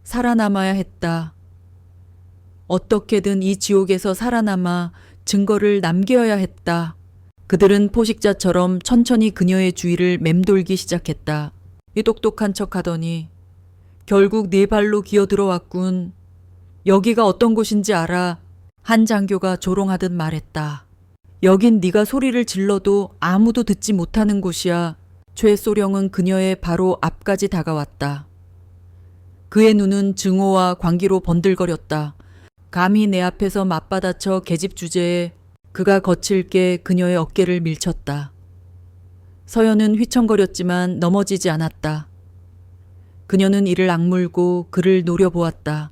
살아남아야 했다. 어떻게든 이 지옥에서 살아남아 증거를 남겨야 했다. 그들은 포식자처럼 천천히 그녀의 주위를 맴돌기 시작했다. 이 똑똑한 척하더니 결국 네 발로 기어들어왔군. 여기가 어떤 곳인지 알아. 한 장교가 조롱하듯 말했다. 여긴 네가 소리를 질러도 아무도 듣지 못하는 곳이야. 최소령은 그녀의 바로 앞까지 다가왔다. 그의 눈은 증오와 광기로 번들거렸다. 감히 내 앞에서 맞받아쳐 계집 주제에 그가 거칠게 그녀의 어깨를 밀쳤다. 서연은 휘청거렸지만 넘어지지 않았다. 그녀는 이를 악물고 그를 노려보았다.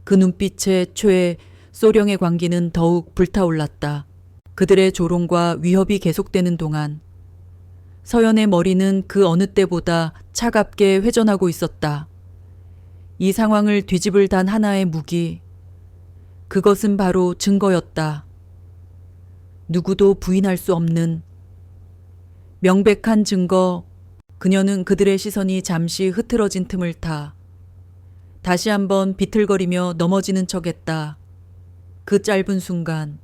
그 눈빛에 최 소령의 광기는 더욱 불타올랐다. 그들의 조롱과 위협이 계속되는 동안 서연의 머리는 그 어느 때보다 차갑게 회전하고 있었다. 이 상황을 뒤집을 단 하나의 무기. 그것은 바로 증거였다. 누구도 부인할 수 없는 명백한 증거. 그녀는 그들의 시선이 잠시 흐트러진 틈을 타 다시 한번 비틀거리며 넘어지는 척했다. 그 짧은 순간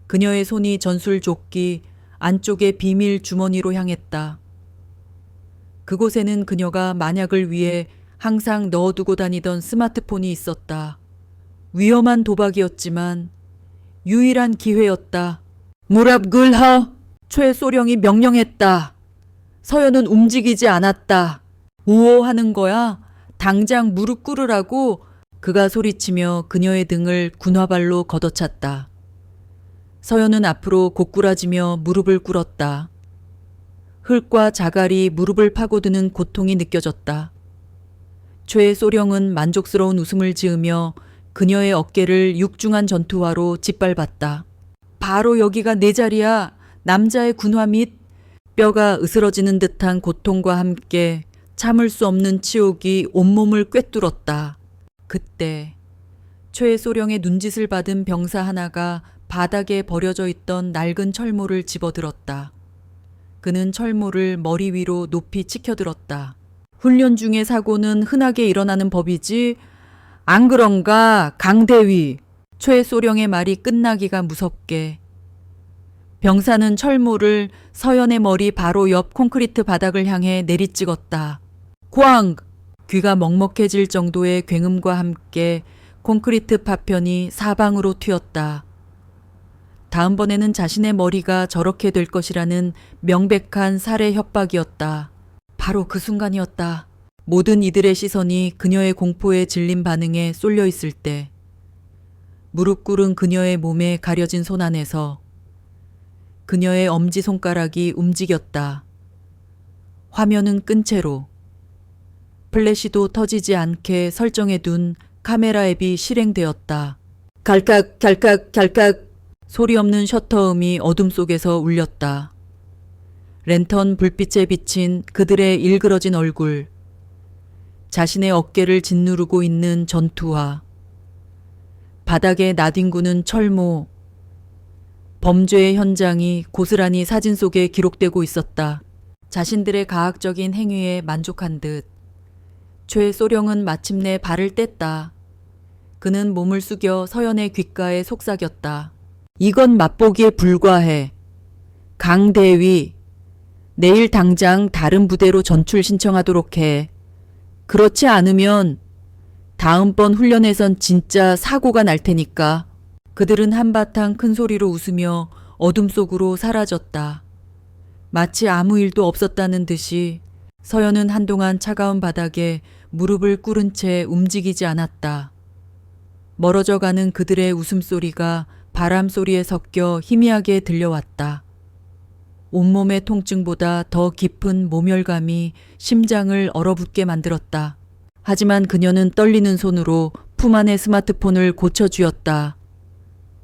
그녀의 손이 전술 조끼 안쪽의 비밀 주머니로 향했다. 그곳에는 그녀가 만약을 위해 항상 넣어두고 다니던 스마트폰이 있었다. 위험한 도박이었지만 유일한 기회였다. 무랍 글하! 최소령이 명령했다. 서연은 움직이지 않았다. 우호하는 거야? 당장 무릎 꿇으라고. 그가 소리치며 그녀의 등을 군화발로 걷어찼다. 서연은 앞으로 고꾸라지며 무릎을 꿇었다. 흙과 자갈이 무릎을 파고드는 고통이 느껴졌다. 최소령은 만족스러운 웃음을 지으며 그녀의 어깨를 육중한 전투화로 짓밟았다. 바로 여기가 내 자리야. 남자의 군화 및 뼈가 으스러지는 듯한 고통과 함께 참을 수 없는 치욕이 온몸을 꿰뚫었다. 그때 최소령의 눈짓을 받은 병사 하나가 바닥에 버려져 있던 낡은 철모를 집어들었다. 그는 철모를 머리 위로 높이 치켜들었다. 훈련 중의 사고는 흔하게 일어나는 법이지. 안 그런가, 강대위. 최소령의 말이 끝나기가 무섭게. 병사는 철모를 서연의 머리 바로 옆 콘크리트 바닥을 향해 내리찍었다. 꽝! 귀가 먹먹해질 정도의 굉음과 함께 콘크리트 파편이 사방으로 튀었다. 다음번에는 자신의 머리가 저렇게 될 것이라는 명백한 살해 협박이었다. 바로 그 순간이었다. 모든 이들의 시선이 그녀의 공포에 질린 반응에 쏠려 있을 때 무릎 꿇은 그녀의 몸에 가려진 손 안에서 그녀의 엄지손가락이 움직였다. 화면은 끈 채로 플래시도 터지지 않게 설정해둔 카메라 앱이 실행되었다. 갈깍 갈깍 갈깍 소리 없는 셔터음이 어둠 속에서 울렸다. 랜턴 불빛에 비친 그들의 일그러진 얼굴, 자신의 어깨를 짓누르고 있는 전투화, 바닥에 나뒹구는 철모, 범죄의 현장이 고스란히 사진 속에 기록되고 있었다. 자신들의 가학적인 행위에 만족한 듯 최소령은 마침내 발을 뗐다. 그는 몸을 숙여 서연의 귓가에 속삭였다. 이건 맛보기에 불과해. 강대위, 내일 당장 다른 부대로 전출 신청하도록 해. 그렇지 않으면 다음번 훈련에선 진짜 사고가 날 테니까. 그들은 한바탕 큰 소리로 웃으며 어둠 속으로 사라졌다. 마치 아무 일도 없었다는 듯이 서연은 한동안 차가운 바닥에 무릎을 꿇은 채 움직이지 않았다. 멀어져가는 그들의 웃음소리가 바람소리에 섞여 희미하게 들려왔다. 온몸의 통증보다 더 깊은 모멸감이 심장을 얼어붙게 만들었다. 하지만 그녀는 떨리는 손으로 품 안의 스마트폰을 고쳐쥐었다.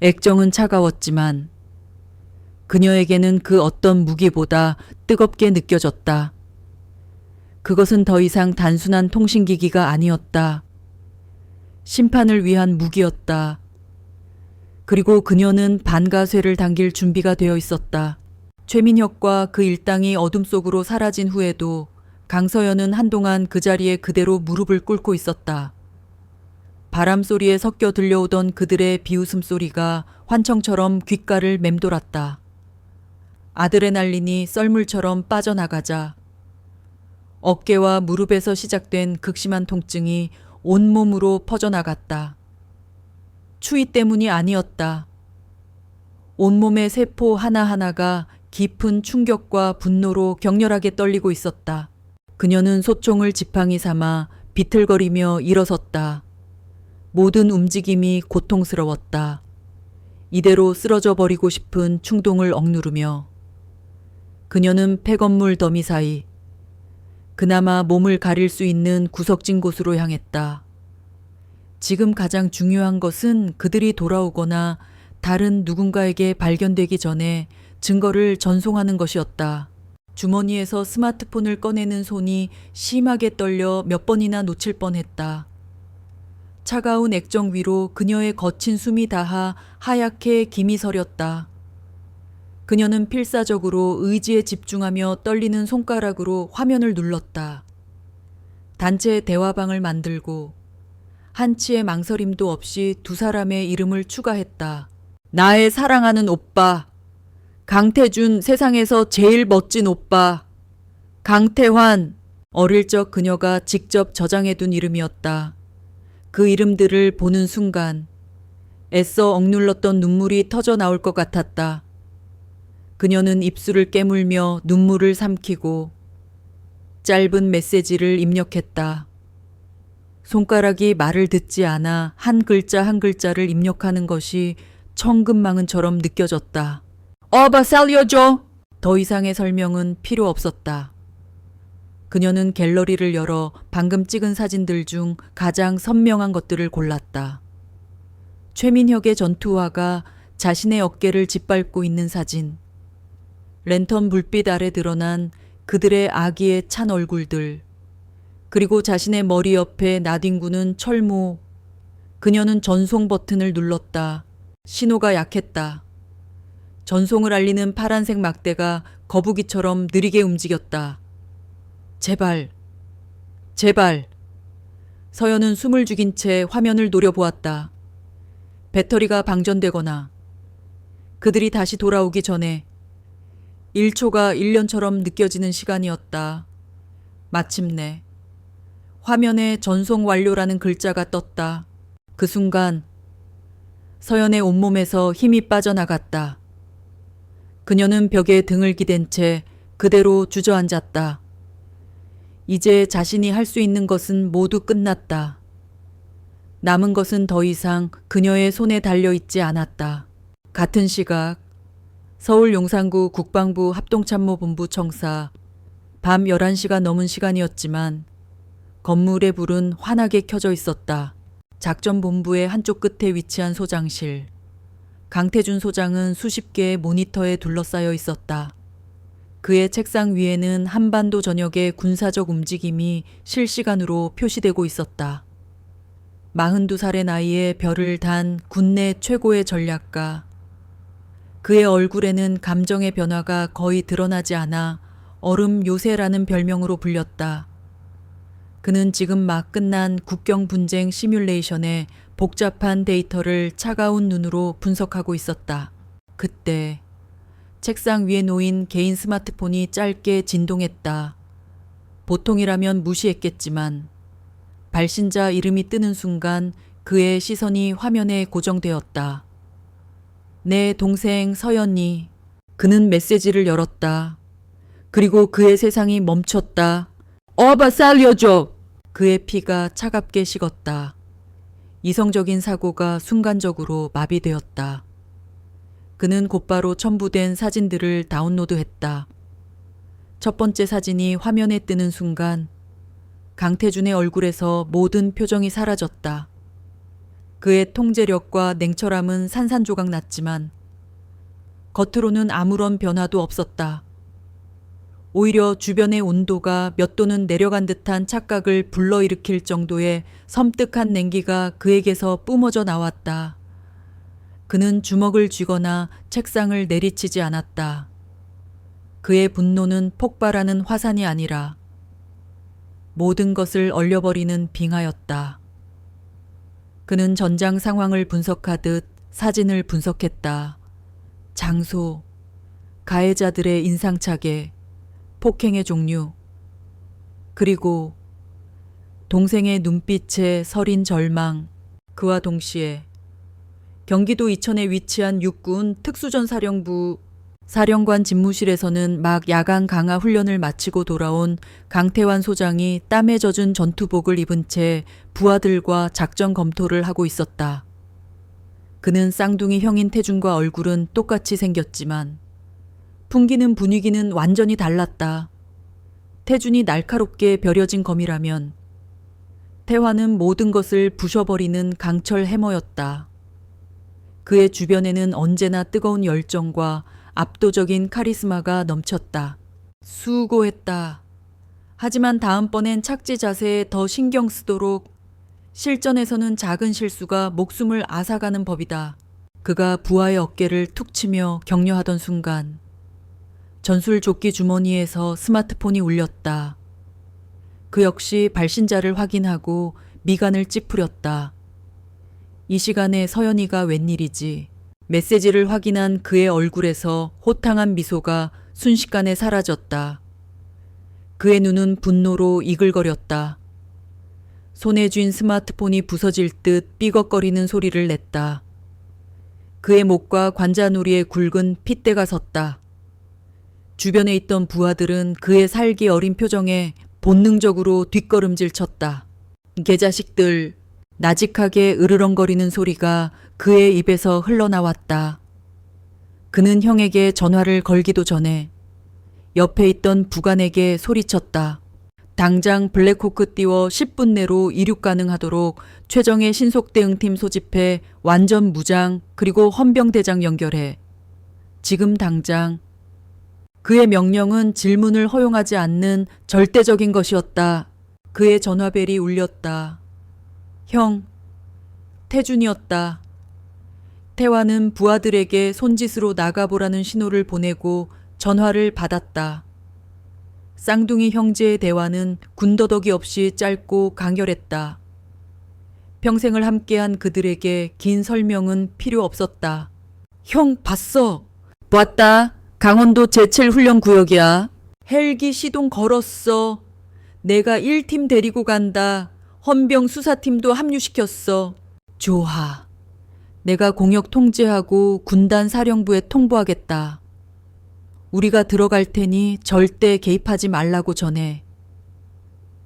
액정은 차가웠지만 그녀에게는 그 어떤 무기보다 뜨겁게 느껴졌다. 그것은 더 이상 단순한 통신기기가 아니었다. 심판을 위한 무기였다. 그리고 그녀는 반가쇠를 당길 준비가 되어 있었다. 최민혁과 그 일당이 어둠 속으로 사라진 후에도 강서연은 한동안 그 자리에 그대로 무릎을 꿇고 있었다. 바람 소리에 섞여 들려오던 그들의 비웃음 소리가 환청처럼 귓가를 맴돌았다. 아드레날린이 썰물처럼 빠져나가자 어깨와 무릎에서 시작된 극심한 통증이 온몸으로 퍼져나갔다. 추위 때문이 아니었다. 온몸의 세포 하나하나가 깊은 충격과 분노로 격렬하게 떨리고 있었다. 그녀는 소총을 지팡이 삼아 비틀거리며 일어섰다. 모든 움직임이 고통스러웠다. 이대로 쓰러져 버리고 싶은 충동을 억누르며 그녀는 폐건물 더미 사이 그나마 몸을 가릴 수 있는 구석진 곳으로 향했다. 지금 가장 중요한 것은 그들이 돌아오거나 다른 누군가에게 발견되기 전에 증거를 전송하는 것이었다. 주머니에서 스마트폰을 꺼내는 손이 심하게 떨려 몇 번이나 놓칠 뻔했다. 차가운 액정 위로 그녀의 거친 숨이 닿아 하얗게 김이 서렸다. 그녀는 필사적으로 의지에 집중하며 떨리는 손가락으로 화면을 눌렀다. 단체 대화방을 만들고 한치의 망설임도 없이 두 사람의 이름을 추가했다. 나의 사랑하는 오빠. 강태준, 세상에서 제일 멋진 오빠. 강태환. 어릴 적 그녀가 직접 저장해둔 이름이었다. 그 이름들을 보는 순간 애써 억눌렀던 눈물이 터져 나올 것 같았다. 그녀는 입술을 깨물며 눈물을 삼키고 짧은 메시지를 입력했다. 손가락이 말을 듣지 않아 한 글자 한 글자를 입력하는 것이 천근만은처럼 느껴졌다. 어바 살려줘! 더 이상의 설명은 필요 없었다. 그녀는 갤러리를 열어 방금 찍은 사진들 중 가장 선명한 것들을 골랐다. 최민혁의 전투화가 자신의 어깨를 짓밟고 있는 사진. 랜턴 불빛 아래 드러난 그들의 아기의 찬 얼굴들. 그리고 자신의 머리 옆에 나뒹구는 철모. 그녀는 전송 버튼을 눌렀다. 신호가 약했다. 전송을 알리는 파란색 막대가 거북이처럼 느리게 움직였다. 제발, 제발. 서연은 숨을 죽인 채 화면을 노려보았다. 배터리가 방전되거나 그들이 다시 돌아오기 전에 1초가 1년처럼 느껴지는 시간이었다. 마침내 화면에 전송 완료라는 글자가 떴다. 그 순간 서연의 온몸에서 힘이 빠져나갔다. 그녀는 벽에 등을 기댄 채 그대로 주저앉았다. 이제 자신이 할 수 있는 것은 모두 끝났다. 남은 것은 더 이상 그녀의 손에 달려있지 않았다. 같은 시각 서울 용산구 국방부 합동참모본부 청사. 밤 11시가 넘은 시간이었지만 건물의 불은 환하게 켜져 있었다. 작전본부의 한쪽 끝에 위치한 소장실. 강태준 소장은 수십 개의 모니터에 둘러싸여 있었다. 그의 책상 위에는 한반도 전역의 군사적 움직임이 실시간으로 표시되고 있었다. 42살의 나이에 별을 단 군내 최고의 전략가. 그의 얼굴에는 감정의 변화가 거의 드러나지 않아 얼음 요새라는 별명으로 불렸다. 그는 지금 막 끝난 국경 분쟁 시뮬레이션의 복잡한 데이터를 차가운 눈으로 분석하고 있었다. 그때 책상 위에 놓인 개인 스마트폰이 짧게 진동했다. 보통이라면 무시했겠지만 발신자 이름이 뜨는 순간 그의 시선이 화면에 고정되었다. 내 동생 서연이. 그는 메시지를 열었다. 그리고 그의 세상이 멈췄다. 어바 살려줘! 그의 피가 차갑게 식었다. 이성적인 사고가 순간적으로 마비되었다. 그는 곧바로 첨부된 사진들을 다운로드했다. 첫 번째 사진이 화면에 뜨는 순간 강태준의 얼굴에서 모든 표정이 사라졌다. 그의 통제력과 냉철함은 산산조각 났지만 겉으로는 아무런 변화도 없었다. 오히려 주변의 온도가 몇 도는 내려간 듯한 착각을 불러일으킬 정도의 섬뜩한 냉기가 그에게서 뿜어져 나왔다. 그는 주먹을 쥐거나 책상을 내리치지 않았다. 그의 분노는 폭발하는 화산이 아니라 모든 것을 얼려버리는 빙하였다. 그는 전장 상황을 분석하듯 사진을 분석했다. 장소, 가해자들의 인상차게, 폭행의 종류, 그리고 동생의 눈빛에 서린 절망. 그와 동시에 경기도 이천에 위치한 육군 특수전사령부 사령관 집무실에서는 막 야간 강화 훈련을 마치고 돌아온 강태환 소장이 땀에 젖은 전투복을 입은 채 부하들과 작전 검토를 하고 있었다. 그는 쌍둥이 형인 태준과 얼굴은 똑같이 생겼지만 풍기는 분위기는 완전히 달랐다. 태준이 날카롭게 벼려진 검이라면 태환은 모든 것을 부셔버리는 강철 해머였다. 그의 주변에는 언제나 뜨거운 열정과 압도적인 카리스마가 넘쳤다. 수고했다. 하지만 다음번엔 착지 자세에 더 신경 쓰도록. 실전에서는 작은 실수가 목숨을 앗아가는 법이다. 그가 부하의 어깨를 툭 치며 격려하던 순간 전술 조끼 주머니에서 스마트폰이 울렸다. 그 역시 발신자를 확인하고 미간을 찌푸렸다. 이 시간에 서연이가 웬일이지. 메시지를 확인한 그의 얼굴에서 호탕한 미소가 순식간에 사라졌다. 그의 눈은 분노로 이글거렸다. 손에 쥔 스마트폰이 부서질 듯 삐걱거리는 소리를 냈다. 그의 목과 관자놀이에 굵은 핏대가 섰다. 주변에 있던 부하들은 그의 살기 어린 표정에 본능적으로 뒷걸음질 쳤다. 개자식들. 나직하게 으르렁거리는 소리가 그의 입에서 흘러나왔다. 그는 형에게 전화를 걸기도 전에 옆에 있던 부관에게 소리쳤다. 당장 블랙호크 띄워 10분 내로 이륙 가능하도록 최정예 신속대응팀 소집해 완전 무장 그리고 헌병대장 연결해. 지금 당장. 그의 명령은 질문을 허용하지 않는 절대적인 것이었다. 그의 전화벨이 울렸다. 형, 태준이었다. 태환은 부하들에게 손짓으로 나가보라는 신호를 보내고 전화를 받았다. 쌍둥이 형제의 대화는 군더더기 없이 짧고 강렬했다. 평생을 함께한 그들에게 긴 설명은 필요 없었다. 형 봤어. 봤다. 강원도 제7훈련구역이야. 헬기 시동 걸었어. 내가 1팀 데리고 간다. 헌병 수사팀도 합류시켰어. 좋아. 내가 공역 통제하고 군단 사령부에 통보하겠다. 우리가 들어갈 테니 절대 개입하지 말라고 전해.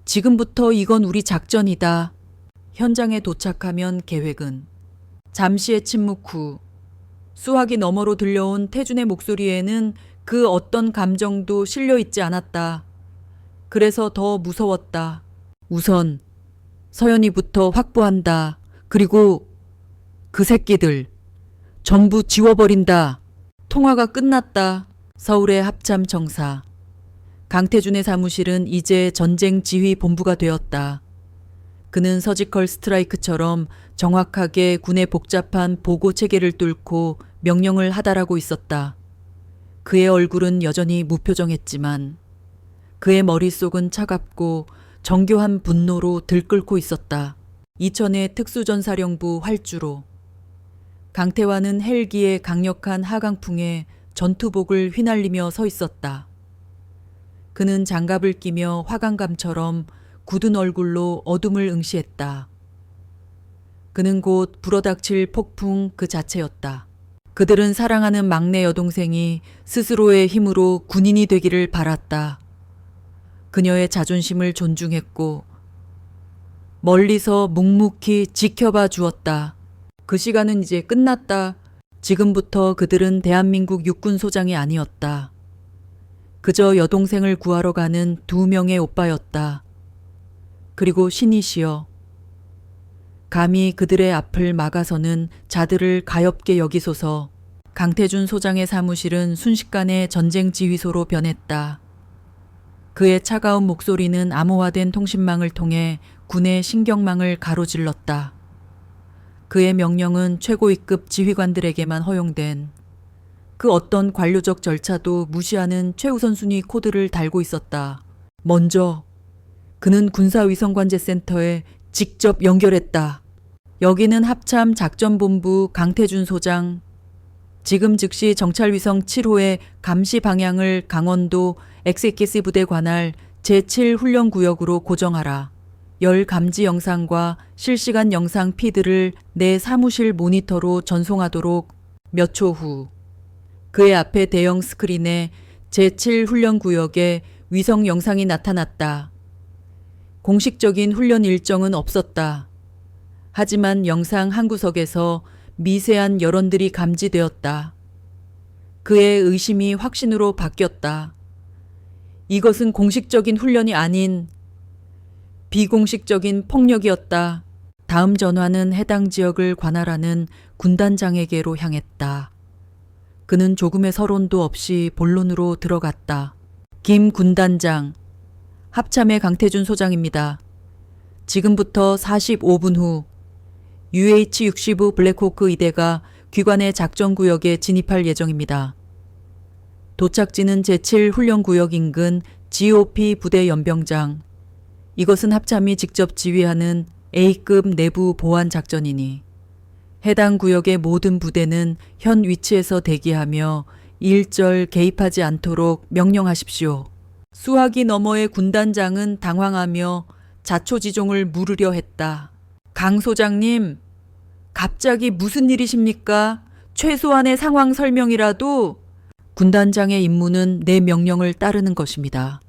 지금부터 이건 우리 작전이다. 현장에 도착하면 계획은. 잠시의 침묵 후 수화기 너머로 들려온 태준의 목소리에는 그 어떤 감정도 실려있지 않았다. 그래서 더 무서웠다. 우선 서연이부터 확보한다. 그리고 그 새끼들 전부 지워버린다. 통화가 끝났다. 서울의 합참청사. 강태준의 사무실은 이제 전쟁 지휘 본부가 되었다. 그는 서지컬 스트라이크처럼 정확하게 군의 복잡한 보고 체계를 뚫고 명령을 하달하고 있었다. 그의 얼굴은 여전히 무표정했지만 그의 머릿속은 차갑고 정교한 분노로 들끓고 있었다. 이천의 특수전사령부 활주로. 강태환은 헬기의 강력한 하강풍에 전투복을 휘날리며 서 있었다. 그는 장갑을 끼며 화강감처럼 굳은 얼굴로 어둠을 응시했다. 그는 곧 불어닥칠 폭풍 그 자체였다. 그들은 사랑하는 막내 여동생이 스스로의 힘으로 군인이 되기를 바랐다. 그녀의 자존심을 존중했고 멀리서 묵묵히 지켜봐 주었다. 그 시간은 이제 끝났다. 지금부터 그들은 대한민국 육군소장이 아니었다. 그저 여동생을 구하러 가는 2명의 오빠였다. 그리고 신이시여. 감히 그들의 앞을 막아서는 자들을 가엾게 여기소서. 강태준 소장의 사무실은 순식간에 전쟁 지휘소로 변했다. 그의 차가운 목소리는 암호화된 통신망을 통해 군의 신경망을 가로질렀다. 그의 명령은 최고위급 지휘관들에게만 허용된 그 어떤 관료적 절차도 무시하는 최우선순위 코드를 달고 있었다. 먼저 그는 군사위성관제센터에 직접 연결했다. 여기는 합참 작전본부 강태준 소장. 지금 즉시 정찰위성 7호의 감시 방향을 강원도 엑세키스 부대 관할 제7훈련구역으로 고정하라. 열 감지 영상과 실시간 영상 피드를 내 사무실 모니터로 전송하도록. 몇 초 후 그의 앞에 대형 스크린에 제7훈련구역의 위성 영상이 나타났다. 공식적인 훈련 일정은 없었다. 하지만 영상 한 구석에서 미세한 열원들이 감지되었다. 그의 의심이 확신으로 바뀌었다. 이것은 공식적인 훈련이 아닌 비공식적인 폭력이었다. 다음 전화는 해당 지역을 관할하는 군단장에게로 향했다. 그는 조금의 서론도 없이 본론으로 들어갔다. 김 군단장, 합참의 강태준 소장입니다. 지금부터 45분 후 UH-60 블랙호크 2대가 귀관의 작전구역에 진입할 예정입니다. 도착지는 제7훈련구역 인근 GOP 부대 연병장. 이것은 합참이 직접 지휘하는 A급 내부 보안 작전이니 해당 구역의 모든 부대는 현 위치에서 대기하며 일절 개입하지 않도록 명령하십시오. 수화기 너머의 군단장은 당황하며 자초지종을 물으려 했다. 강 소장님, 갑자기 무슨 일이십니까? 최소한의 상황 설명이라도. 군단장의 임무는 내 명령을 따르는 것입니다.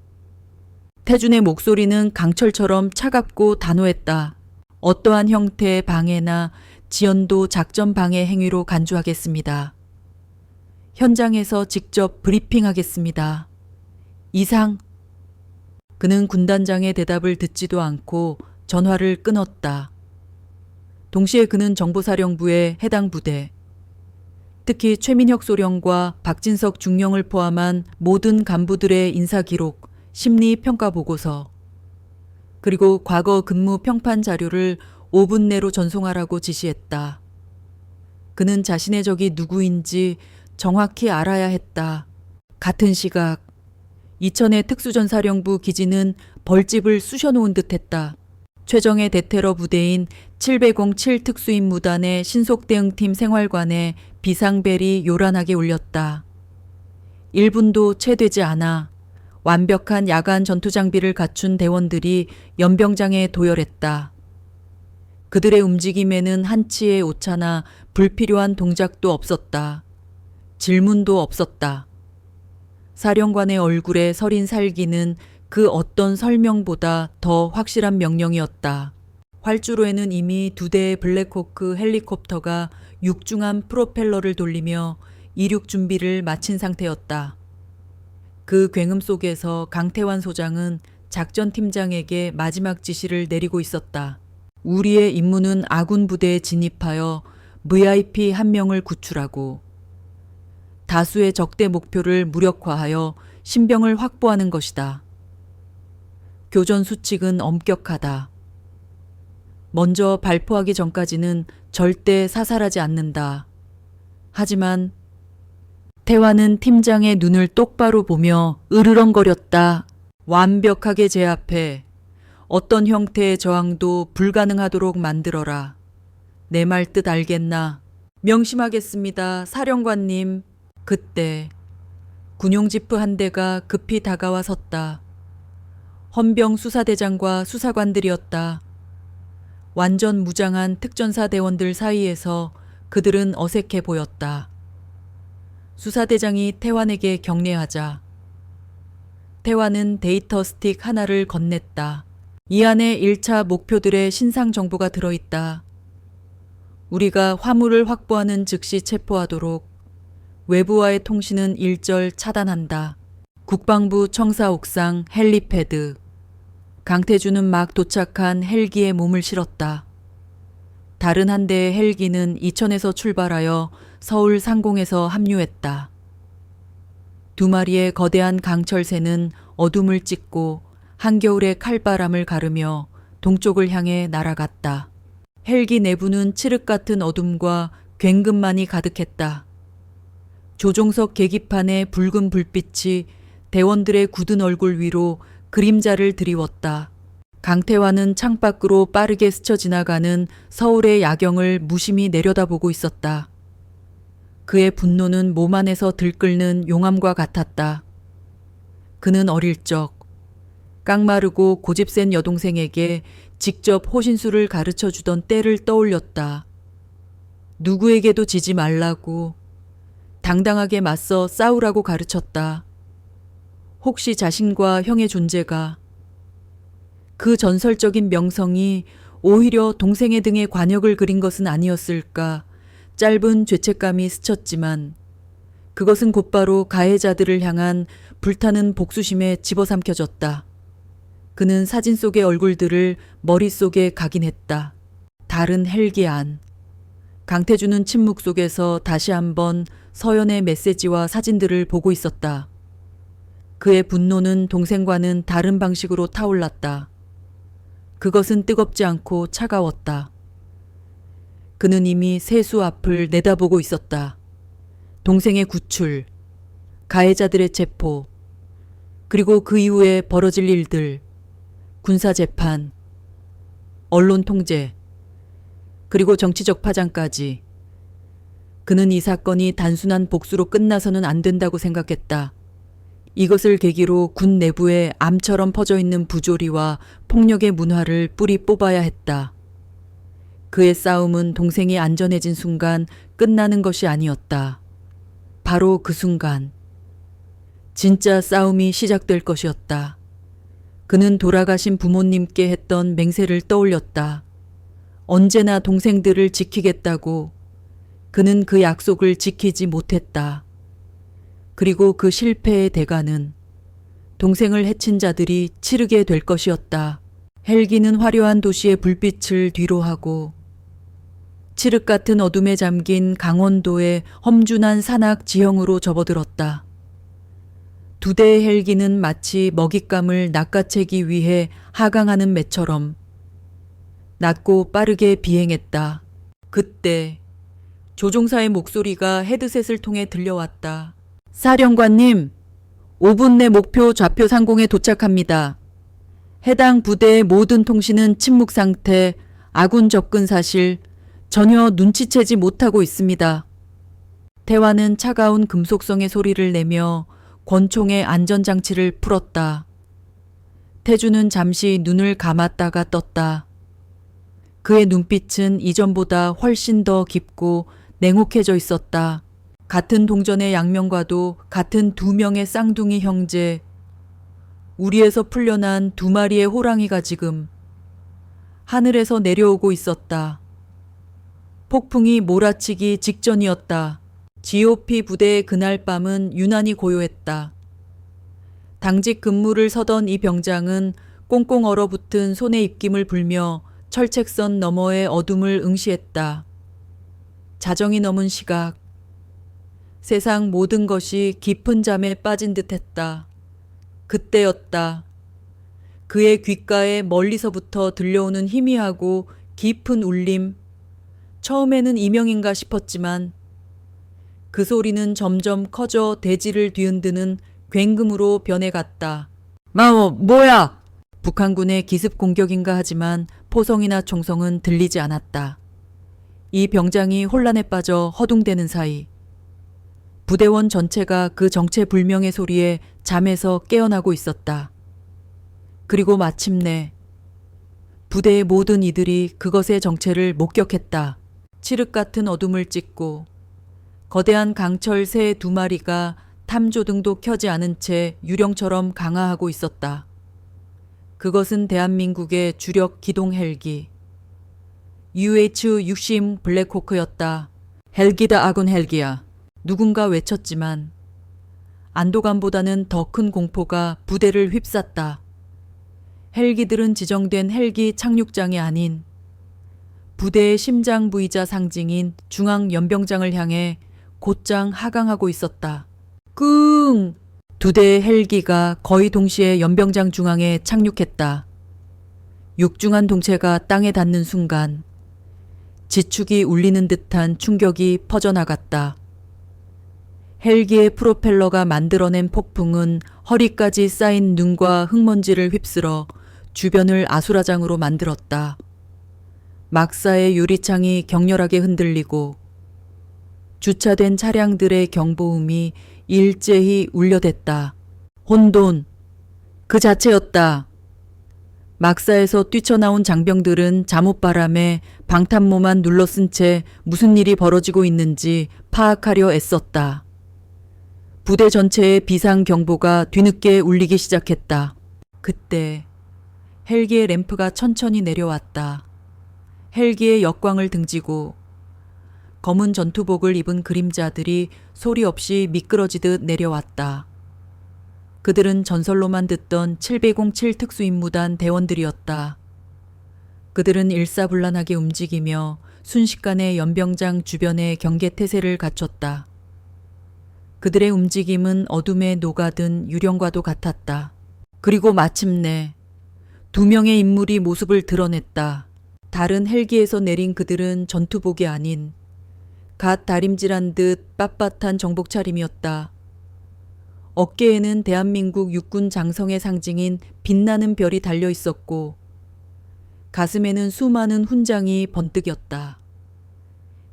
태준의 목소리는 강철처럼 차갑고 단호했다. 어떠한 형태의 방해나 지연도 작전 방해 행위로 간주하겠습니다. 현장에서 직접 브리핑하겠습니다. 이상. 그는 군단장의 대답을 듣지도 않고 전화를 끊었다. 동시에 그는 정보사령부의 해당 부대, 특히 최민혁 소령과 박진석 중령을 포함한 모든 간부들의 인사기록, 심리평가보고서, 그리고 과거 근무 평판 자료를 5분 내로 전송하라고 지시했다. 그는 자신의 적이 누구인지 정확히 알아야 했다. 같은 시각 이천의 특수전사령부 기지는 벌집을 쑤셔놓은 듯했다. 최정의 대테러 부대인 707 특수임무단의 신속대응팀 생활관에 비상벨이 요란하게 울렸다. 1분도 채 되지 않아 완벽한 야간 전투장비를 갖춘 대원들이 연병장에 도열했다. 그들의 움직임에는 한치의 오차나 불필요한 동작도 없었다. 질문도 없었다. 사령관의 얼굴에 서린 살기는 그 어떤 설명보다 더 확실한 명령이었다. 활주로에는 이미 2대의 블랙호크 헬리콥터가 육중한 프로펠러를 돌리며 이륙 준비를 마친 상태였다. 그 굉음 속에서 강태환 소장은 작전팀장에게 마지막 지시를 내리고 있었다. 우리의 임무는 아군 부대에 진입하여 VIP 1명을 구출하고 다수의 적대 목표를 무력화하여 신병을 확보하는 것이다. 교전 수칙은 엄격하다. 먼저 발포하기 전까지는 절대 사살하지 않는다. 하지만 태환은 팀장의 눈을 똑바로 보며 으르렁거렸다. 완벽하게 제압해 어떤 형태의 저항도 불가능하도록 만들어라. 내 말 뜻 알겠나? 명심하겠습니다, 사령관님. 그때 군용지프 한 대가 급히 다가와 섰다. 헌병 수사대장과 수사관들이었다. 완전 무장한 특전사 대원들 사이에서 그들은 어색해 보였다. 수사대장이 태환에게 경례하자 태환은 데이터 스틱 하나를 건넸다. 이 안에 1차 목표들의 신상 정보가 들어있다. 우리가 화물을 확보하는 즉시 체포하도록 외부와의 통신은 일절 차단한다. 국방부 청사 옥상 헬리패드. 강태준은 막 도착한 헬기에 몸을 실었다. 다른 한 대의 헬기는 이천에서 출발하여 서울 상공에서 합류했다. 두 마리의 거대한 강철새는 어둠을 찢고 한겨울의 칼바람을 가르며 동쪽을 향해 날아갔다. 헬기 내부는 칠흑 같은 어둠과 굉금만이 가득했다. 조종석 계기판의 붉은 불빛이 대원들의 굳은 얼굴 위로 그림자를 드리웠다. 강태환은 창밖으로 빠르게 스쳐 지나가는 서울의 야경을 무심히 내려다보고 있었다. 그의 분노는 몸 안에서 들끓는 용암과 같았다. 그는 어릴 적 깡마르고 고집센 여동생에게 직접 호신술을 가르쳐 주던 때를 떠올렸다. 누구에게도 지지 말라고, 당당하게 맞서 싸우라고 가르쳤다. 혹시 자신과 형의 존재가, 그 전설적인 명성이 오히려 동생의 등에 관역을 그린 것은 아니었을까 짧은 죄책감이 스쳤지만 그것은 곧바로 가해자들을 향한 불타는 복수심에 집어삼켜졌다. 그는 사진 속의 얼굴들을 머릿속에 각인했다. 다른 헬기 안. 강태준은 침묵 속에서 다시 한번 서연의 메시지와 사진들을 보고 있었다. 그의 분노는 동생과는 다른 방식으로 타올랐다. 그것은 뜨겁지 않고 차가웠다. 그는 이미 세수 앞을 내다보고 있었다. 동생의 구출, 가해자들의 체포, 그리고 그 이후에 벌어질 일들, 군사재판, 언론 통제, 그리고 정치적 파장까지. 그는 이 사건이 단순한 복수로 끝나서는 안 된다고 생각했다. 이것을 계기로 군 내부에 암처럼 퍼져있는 부조리와 폭력의 문화를 뿌리 뽑아야 했다. 그의 싸움은 동생이 안전해진 순간 끝나는 것이 아니었다. 바로 그 순간 진짜 싸움이 시작될 것이었다. 그는 돌아가신 부모님께 했던 맹세를 떠올렸다. 언제나 동생들을 지키겠다고. 그는 그 약속을 지키지 못했다. 그리고 그 실패의 대가는 동생을 해친 자들이 치르게 될 것이었다. 헬기는 화려한 도시의 불빛을 뒤로하고 칠흑 같은 어둠에 잠긴 강원도의 험준한 산악 지형으로 접어들었다. 두 대의 헬기는 마치 먹잇감을 낚아채기 위해 하강하는 매처럼 낮고 빠르게 비행했다. 그때 조종사의 목소리가 헤드셋을 통해 들려왔다. 사령관님, 5분 내 목표 좌표 상공에 도착합니다. 해당 부대의 모든 통신은 침묵 상태, 아군 접근 사실, 전혀 눈치채지 못하고 있습니다. 태환은 차가운 금속성의 소리를 내며 권총의 안전장치를 풀었다. 태주는 잠시 눈을 감았다가 떴다. 그의 눈빛은 이전보다 훨씬 더 깊고 냉혹해져 있었다. 같은 동전의 양면과도 같은 두 명의 쌍둥이 형제, 우리에서 풀려난 두 마리의 호랑이가 지금 하늘에서 내려오고 있었다. 폭풍이 몰아치기 직전이었다. GOP 부대의 그날 밤은 유난히 고요했다. 당직 근무를 서던 이 병장은 꽁꽁 얼어붙은 손의 입김을 불며 철책선 너머의 어둠을 응시했다. 자정이 넘은 시각, 세상 모든 것이 깊은 잠에 빠진 듯했다. 그때였다. 그의 귓가에 멀리서부터 들려오는 희미하고 깊은 울림. 처음에는 이명인가 싶었지만 그 소리는 점점 커져 대지를 뒤흔드는 굉금으로 변해갔다. 뭐야? 북한군의 기습 공격인가 하지만 포성이나 총성은 들리지 않았다. 이 병장이 혼란에 빠져 허둥대는 사이 부대원 전체가 그 정체불명의 소리에 잠에서 깨어나고 있었다. 그리고 마침내 부대의 모든 이들이 그것의 정체를 목격했다. 칠흑 같은 어둠을 찢고 거대한 강철 새 두 마리가 탐조등도 켜지 않은 채 유령처럼 강화하고 있었다. 그것은 대한민국의 주력 기동 헬기 UH-60 블랙호크였다. 헬기다 아군 헬기야. 누군가 외쳤지만 안도감보다는 더 큰 공포가 부대를 휩쌌다. 헬기들은 지정된 헬기 착륙장이 아닌 부대의 심장 부이자 상징인 중앙연병장을 향해 곧장 하강하고 있었다. 끙! 두 대의 헬기가 거의 동시에 연병장 중앙에 착륙했다. 육중한 동체가 땅에 닿는 순간 지축이 울리는 듯한 충격이 퍼져나갔다. 헬기의 프로펠러가 만들어낸 폭풍은 허리까지 쌓인 눈과 흙먼지를 휩쓸어 주변을 아수라장으로 만들었다. 막사의 유리창이 격렬하게 흔들리고 주차된 차량들의 경보음이 일제히 울려댔다. 혼돈, 그 자체였다. 막사에서 뛰쳐나온 장병들은 잠옷바람에 방탄모만 눌러쓴 채 무슨 일이 벌어지고 있는지 파악하려 애썼다. 부대 전체의 비상경보가 뒤늦게 울리기 시작했다. 그때 헬기의 램프가 천천히 내려왔다. 헬기의 역광을 등지고 검은 전투복을 입은 그림자들이 소리 없이 미끄러지듯 내려왔다. 그들은 전설로만 듣던 707 특수임무단 대원들이었다. 그들은 일사불란하게 움직이며 순식간에 연병장 주변에 경계태세를 갖췄다. 그들의 움직임은 어둠에 녹아든 유령과도 같았다. 그리고 마침내 두 명의 인물이 모습을 드러냈다. 다른 헬기에서 내린 그들은 전투복이 아닌 갓 다림질한 듯 빳빳한 정복 차림이었다. 어깨에는 대한민국 육군 장성의 상징인 빛나는 별이 달려 있었고 가슴에는 수많은 훈장이 번뜩였다.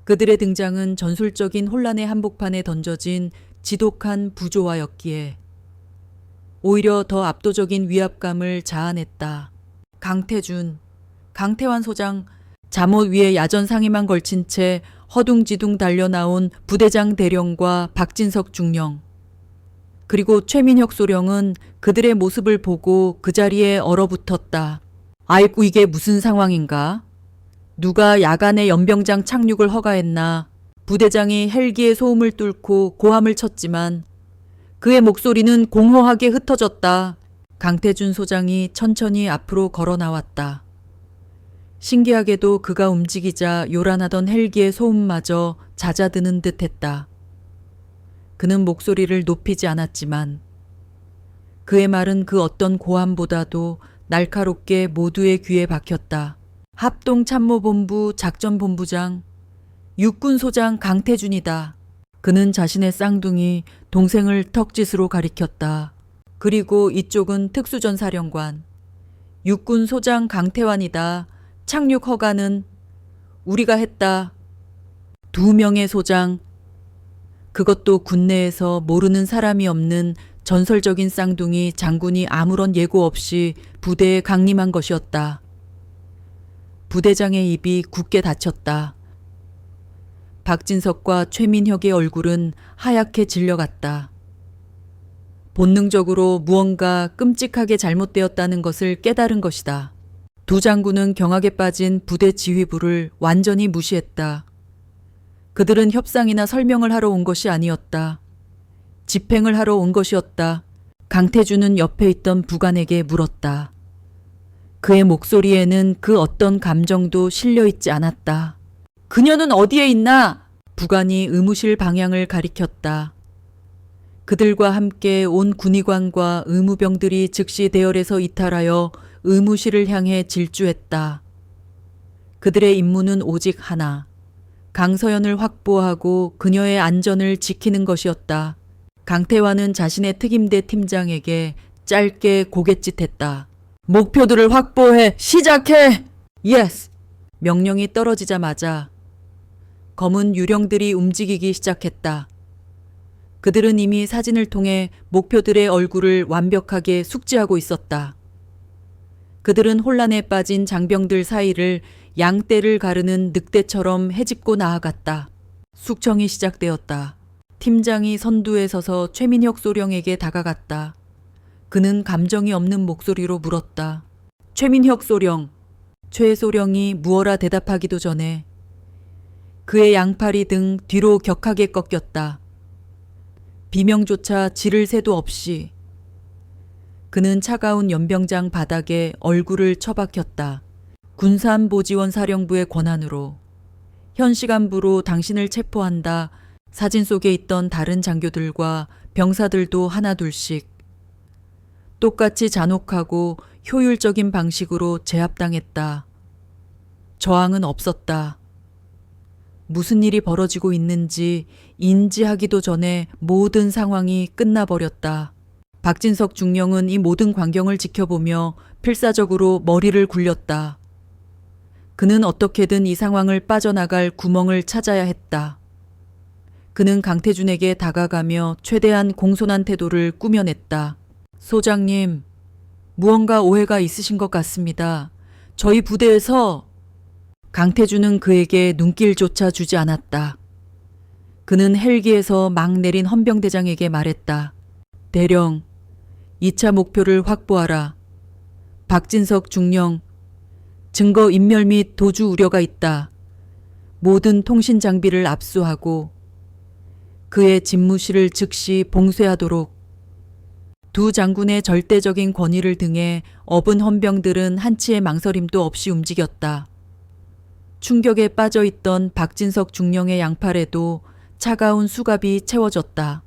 그들의 등장은 전술적인 혼란의 한복판에 던져진 지독한 부조화였기에 오히려 더 압도적인 위압감을 자아냈다. 강태준, 강태환 소장, 잠옷 위에 야전 상의만 걸친 채 허둥지둥 달려나온 부대장 대령과 박진석 중령, 그리고 최민혁 소령은 그들의 모습을 보고 그 자리에 얼어붙었다. 아이고, 이게 무슨 상황인가? 누가 야간에 연병장 착륙을 허가했나? 부대장이 헬기의 소음을 뚫고 고함을 쳤지만 그의 목소리는 공허하게 흩어졌다. 강태준 소장이 천천히 앞으로 걸어 나왔다. 신기하게도 그가 움직이자 요란하던 헬기의 소음마저 잦아드는 듯했다. 그는 목소리를 높이지 않았지만 그의 말은 그 어떤 고함보다도 날카롭게 모두의 귀에 박혔다. 합동참모본부 작전본부장 육군소장 강태준이다. 그는 자신의 쌍둥이 동생을 턱짓으로 가리켰다. 그리고 이쪽은 특수전사령관 육군소장 강태환이다. 착륙 허가는 우리가 했다. 두 명의 소장, 그것도 군내에서 모르는 사람이 없는 전설적인 쌍둥이 장군이 아무런 예고 없이 부대에 강림한 것이었다. 부대장의 입이 굳게 닫혔다. 박진석과 최민혁의 얼굴은 하얗게 질려갔다. 본능적으로 무언가 끔찍하게 잘못되었다는 것을 깨달은 것이다. 두 장군은 경악에 빠진 부대 지휘부를 완전히 무시했다. 그들은 협상이나 설명을 하러 온 것이 아니었다. 집행을 하러 온 것이었다. 강태준은 옆에 있던 부관에게 물었다. 그의 목소리에는 그 어떤 감정도 실려 있지 않았다. 그녀는 어디에 있나? 부관이 의무실 방향을 가리켰다. 그들과 함께 온 군의관과 의무병들이 즉시 대열에서 이탈하여 의무실을 향해 질주했다. 그들의 임무는 오직 하나, 강서연을 확보하고 그녀의 안전을 지키는 것이었다. 강태환은 자신의 특임대 팀장에게 짧게 고갯짓했다. 목표들을 확보해! 시작해! 예스! 명령이 떨어지자마자 검은 유령들이 움직이기 시작했다. 그들은 이미 사진을 통해 목표들의 얼굴을 완벽하게 숙지하고 있었다. 그들은 혼란에 빠진 장병들 사이를 양떼를 가르는 늑대처럼 헤집고 나아갔다. 숙청이 시작되었다. 팀장이 선두에 서서 최민혁 소령에게 다가갔다. 그는 감정이 없는 목소리로 물었다. 최민혁 소령. 최 소령이 무어라 대답하기도 전에 그의 양팔이 등 뒤로 격하게 꺾였다. 비명조차 지를 새도 없이 그는 차가운 연병장 바닥에 얼굴을 처박혔다. 군사안보지원 사령부의 권한으로 현 시간부로 당신을 체포한다. 사진 속에 있던 다른 장교들과 병사들도 하나둘씩 똑같이 잔혹하고 효율적인 방식으로 제압당했다. 저항은 없었다. 무슨 일이 벌어지고 있는지 인지하기도 전에 모든 상황이 끝나버렸다. 박진석 중령은 이 모든 광경을 지켜보며 필사적으로 머리를 굴렸다. 그는 어떻게든 이 상황을 빠져나갈 구멍을 찾아야 했다. 그는 강태준에게 다가가며 최대한 공손한 태도를 꾸며냈다. 소장님, 무언가 오해가 있으신 것 같습니다. 저희 부대에서 강태준은 그에게 눈길조차 주지 않았다. 그는 헬기에서 막 내린 헌병대장에게 말했다. 대령, 2차 목표를 확보하라. 박진석 중령, 증거 인멸 및 도주 우려가 있다. 모든 통신 장비를 압수하고 그의 집무실을 즉시 봉쇄하도록. 두 장군의 절대적인 권위를 등에 업은 헌병들은 한치의 망설임도 없이 움직였다. 충격에 빠져있던 박진석 중령의 양팔에도 차가운 수갑이 채워졌다.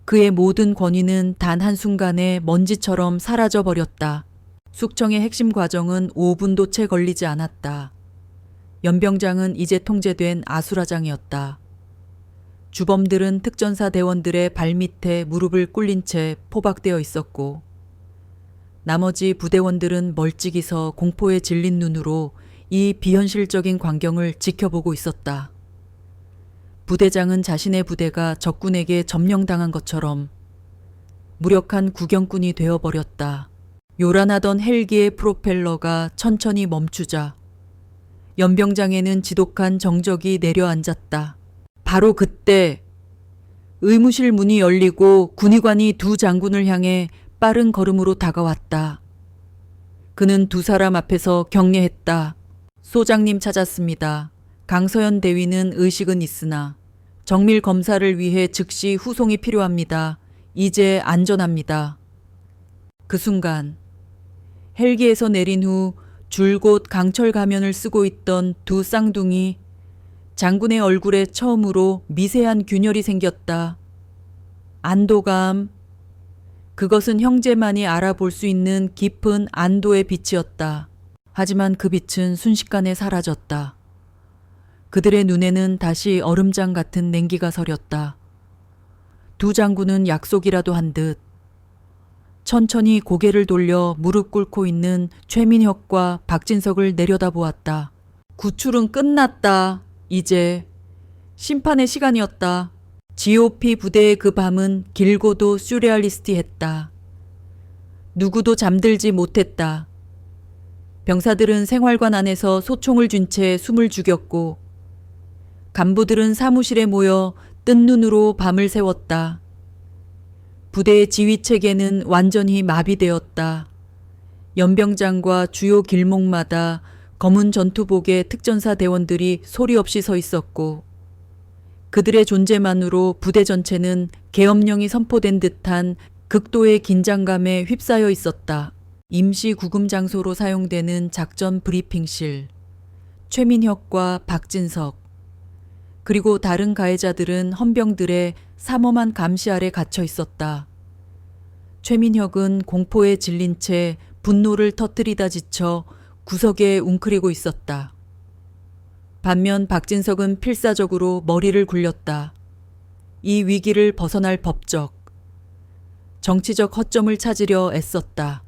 그의 모든 권위는 단 한순간에 먼지처럼 사라져버렸다. 숙청의 핵심 과정은 5분도 채 걸리지 않았다. 연병장은 이제 통제된 아수라장이었다. 주범들은 특전사 대원들의 발밑에 무릎을 꿇린 채 포박되어 있었고 나머지 부대원들은 멀찍이 서 공포에 질린 눈으로 이 비현실적인 광경을 지켜보고 있었다. 부대장은 자신의 부대가 적군에게 점령당한 것처럼 무력한 구경꾼이 되어버렸다. 요란하던 헬기의 프로펠러가 천천히 멈추자 연병장에는 지독한 정적이 내려앉았다. 바로 그때 의무실 문이 열리고 군의관이 두 장군을 향해 빠른 걸음으로 다가왔다. 그는 두 사람 앞에서 경례했다. 소장님 찾았습니다. 강서연 대위는 의식은 있으나 정밀 검사를 위해 즉시 후송이 필요합니다. 이제 안전합니다. 그 순간 헬기에서 내린 후 줄곧 강철 가면을 쓰고 있던 두 쌍둥이 장군의 얼굴에 처음으로 미세한 균열이 생겼다. 안도감. 그것은 형제만이 알아볼 수 있는 깊은 안도의 빛이었다. 하지만 그 빛은 순식간에 사라졌다. 그들의 눈에는 다시 얼음장 같은 냉기가 서렸다. 두 장군은 약속이라도 한 듯 천천히 고개를 돌려 무릎 꿇고 있는 최민혁과 박진석을 내려다보았다. 구출은 끝났다. 이제 심판의 시간이었다. GOP 부대의 그 밤은 길고도 슈레알리스트했다. 누구도 잠들지 못했다. 병사들은 생활관 안에서 소총을 쥔 채 숨을 죽였고 간부들은 사무실에 모여 뜬 눈으로 밤을 새웠다. 부대의 지휘체계는 완전히 마비되었다. 연병장과 주요 길목마다 검은 전투복의 특전사 대원들이 소리 없이 서 있었고 그들의 존재만으로 부대 전체는 계엄령이 선포된 듯한 극도의 긴장감에 휩싸여 있었다. 임시 구금 장소로 사용되는 작전 브리핑실, 최민혁과 박진석, 그리고 다른 가해자들은 헌병들의 삼엄한 감시 아래 갇혀 있었다. 최민혁은 공포에 질린 채 분노를 터뜨리다 지쳐 구석에 웅크리고 있었다. 반면 박진석은 필사적으로 머리를 굴렸다. 이 위기를 벗어날 법적, 정치적 허점을 찾으려 애썼다.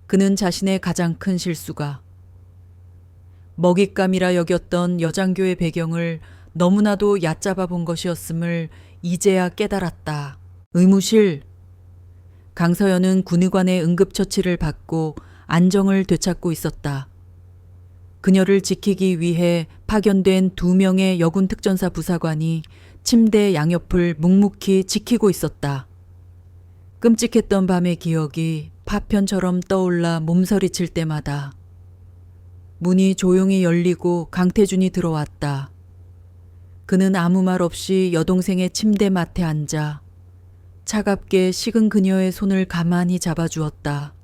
그는 자신의 가장 큰 실수가 먹잇감이라 여겼던 여장교의 배경을 너무나도 얕잡아 본 것이었음을 이제야 깨달았다. 의무실. 강서연은 군의관의 응급처치를 받고 안정을 되찾고 있었다. 그녀를 지키기 위해 파견된 2명의 여군 특전사 부사관이 침대 양옆을 묵묵히 지키고 있었다. 끔찍했던 밤의 기억이 파편처럼 떠올라 몸서리칠 때마다 문이 조용히 열리고 강태준이 들어왔다. 그는 아무 말 없이 여동생의 침대 맡에 앉아 차갑게 식은 그녀의 손을 가만히 잡아주었다.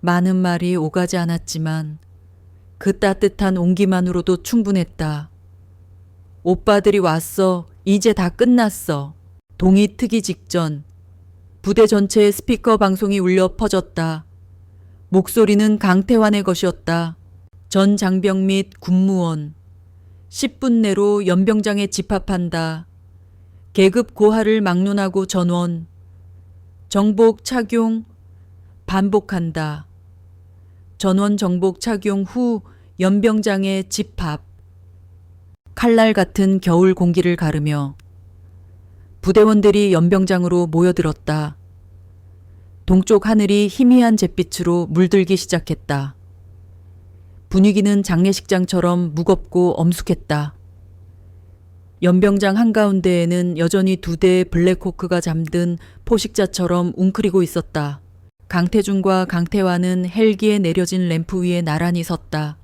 많은 말이 오가지 않았지만 그 따뜻한 온기만으로도 충분했다. 오빠들이 왔어. 이제 다 끝났어. 동이 트기 직전 부대 전체에 스피커 방송이 울려 퍼졌다. 목소리는 강태환의 것이었다. 전 장병 및 군무원 10분 내로 연병장에 집합한다. 계급 고하를 막론하고 전원. 정복 착용 반복한다. 전원 정복 착용 후 연병장에 집합. 칼날 같은 겨울 공기를 가르며 부대원들이 연병장으로 모여들었다. 동쪽 하늘이 희미한 잿빛으로 물들기 시작했다. 분위기는 장례식장처럼 무겁고 엄숙했다. 연병장 한가운데에는 여전히 2대의 블랙호크가 잠든 포식자처럼 웅크리고 있었다. 강태준과 강태환은 헬기에 내려진 램프 위에 나란히 섰다.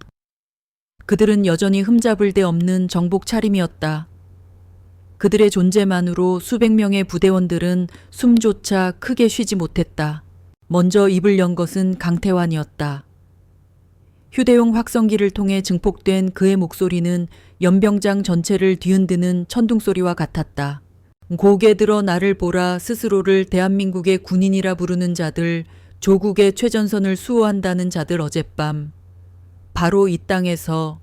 그들은 여전히 흠잡을 데 없는 정복 차림이었다. 그들의 존재만으로 수백 명의 부대원들은 숨조차 크게 쉬지 못했다. 먼저 입을 연 것은 강태환이었다. 휴대용 확성기를 통해 증폭된 그의 목소리는 연병장 전체를 뒤흔드는 천둥소리와 같았다. 고개 들어 나를 보라. 스스로를 대한민국의 군인이라 부르는 자들, 조국의 최전선을 수호한다는 자들, 어젯밤 바로 이 땅에서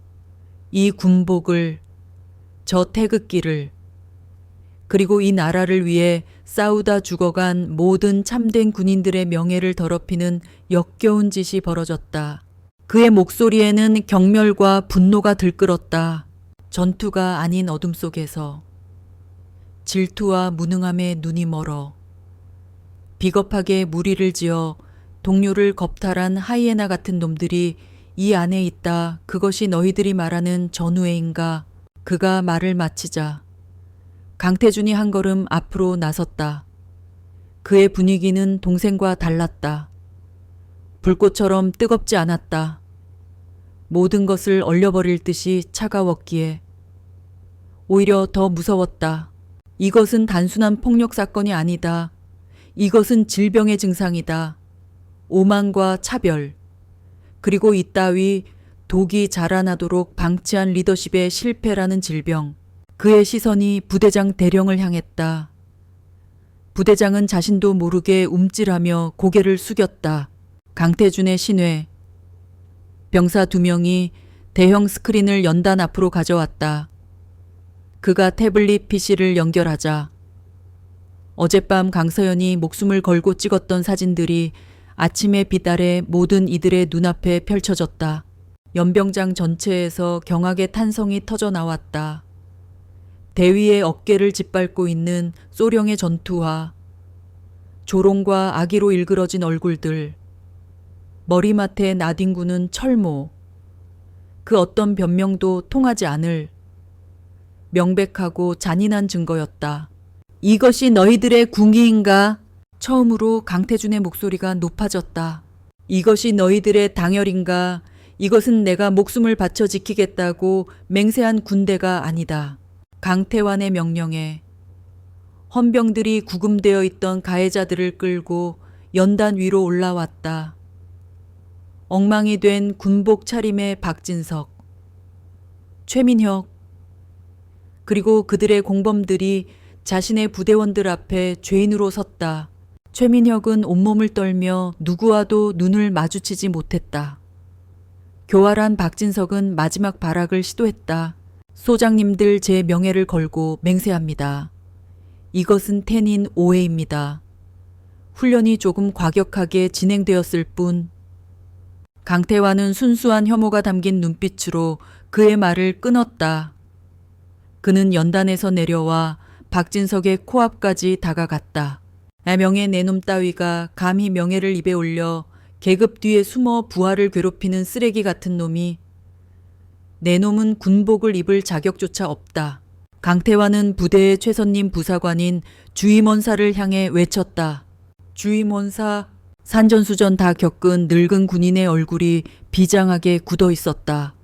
이 군복을, 저 태극기를, 그리고 이 나라를 위해 싸우다 죽어간 모든 참된 군인들의 명예를 더럽히는 역겨운 짓이 벌어졌다. 그의 목소리에는 경멸과 분노가 들끓었다. 전투가 아닌 어둠 속에서 질투와 무능함에 눈이 멀어 비겁하게 무리를 지어 동료를 겁탈한 하이에나 같은 놈들이 이 안에 있다. 그것이 너희들이 말하는 전우회인가? 그가 말을 마치자 강태준이 한 걸음 앞으로 나섰다. 그의 분위기는 동생과 달랐다. 불꽃처럼 뜨겁지 않았다. 모든 것을 얼려버릴 듯이 차가웠기에 오히려 더 무서웠다. 이것은 단순한 폭력 사건이 아니다. 이것은 질병의 증상이다. 오만과 차별, 그리고 이따위 독이 자라나도록 방치한 리더십의 실패라는 질병. 그의 시선이 부대장 대령을 향했다. 부대장은 자신도 모르게 움찔하며 고개를 숙였다. 강태준의 신뢰. 병사 2명이 대형 스크린을 연단 앞으로 가져왔다. 그가 태블릿 PC를 연결하자 어젯밤 강서연이 목숨을 걸고 찍었던 사진들이 아침의 빛 아래 모든 이들의 눈앞에 펼쳐졌다. 연병장 전체에서 경악의 탄성이 터져 나왔다. 대위의 어깨를 짓밟고 있는 소령의 전투화, 조롱과 악의로 일그러진 얼굴들, 머리맡에 나뒹구는 철모, 그 어떤 변명도 통하지 않을 명백하고 잔인한 증거였다. 이것이 너희들의 궁의인가? 처음으로 강태준의 목소리가 높아졌다. 이것이 너희들의 당열인가? 이것은 내가 목숨을 바쳐 지키겠다고 맹세한 군대가 아니다. 강태환의 명령에 헌병들이 구금되어 있던 가해자들을 끌고 연단 위로 올라왔다. 엉망이 된 군복 차림의 박진석, 최민혁, 그리고 그들의 공범들이 자신의 부대원들 앞에 죄인으로 섰다. 최민혁은 온몸을 떨며 누구와도 눈을 마주치지 못했다. 교활한 박진석은 마지막 발악을 시도했다. 소장님들, 제 명예를 걸고 맹세합니다. 이것은 텐인 오해입니다. 훈련이 조금 과격하게 진행되었을 뿐. 강태환은 순수한 혐오가 담긴 눈빛으로 그의 말을 끊었다. 그는 연단에서 내려와 박진석의 코앞까지 다가갔다. 명예 내놈 따위가 감히 명예를 입에 올려 계급 뒤에 숨어 부하를 괴롭히는 쓰레기 같은 놈이 내 놈은 군복을 입을 자격조차 없다. 강태환은 부대의 최선님 부사관인 주임원사를 향해 외쳤다. 주임원사, 산전수전 다 겪은 늙은 군인의 얼굴이 비장하게 굳어 있었다.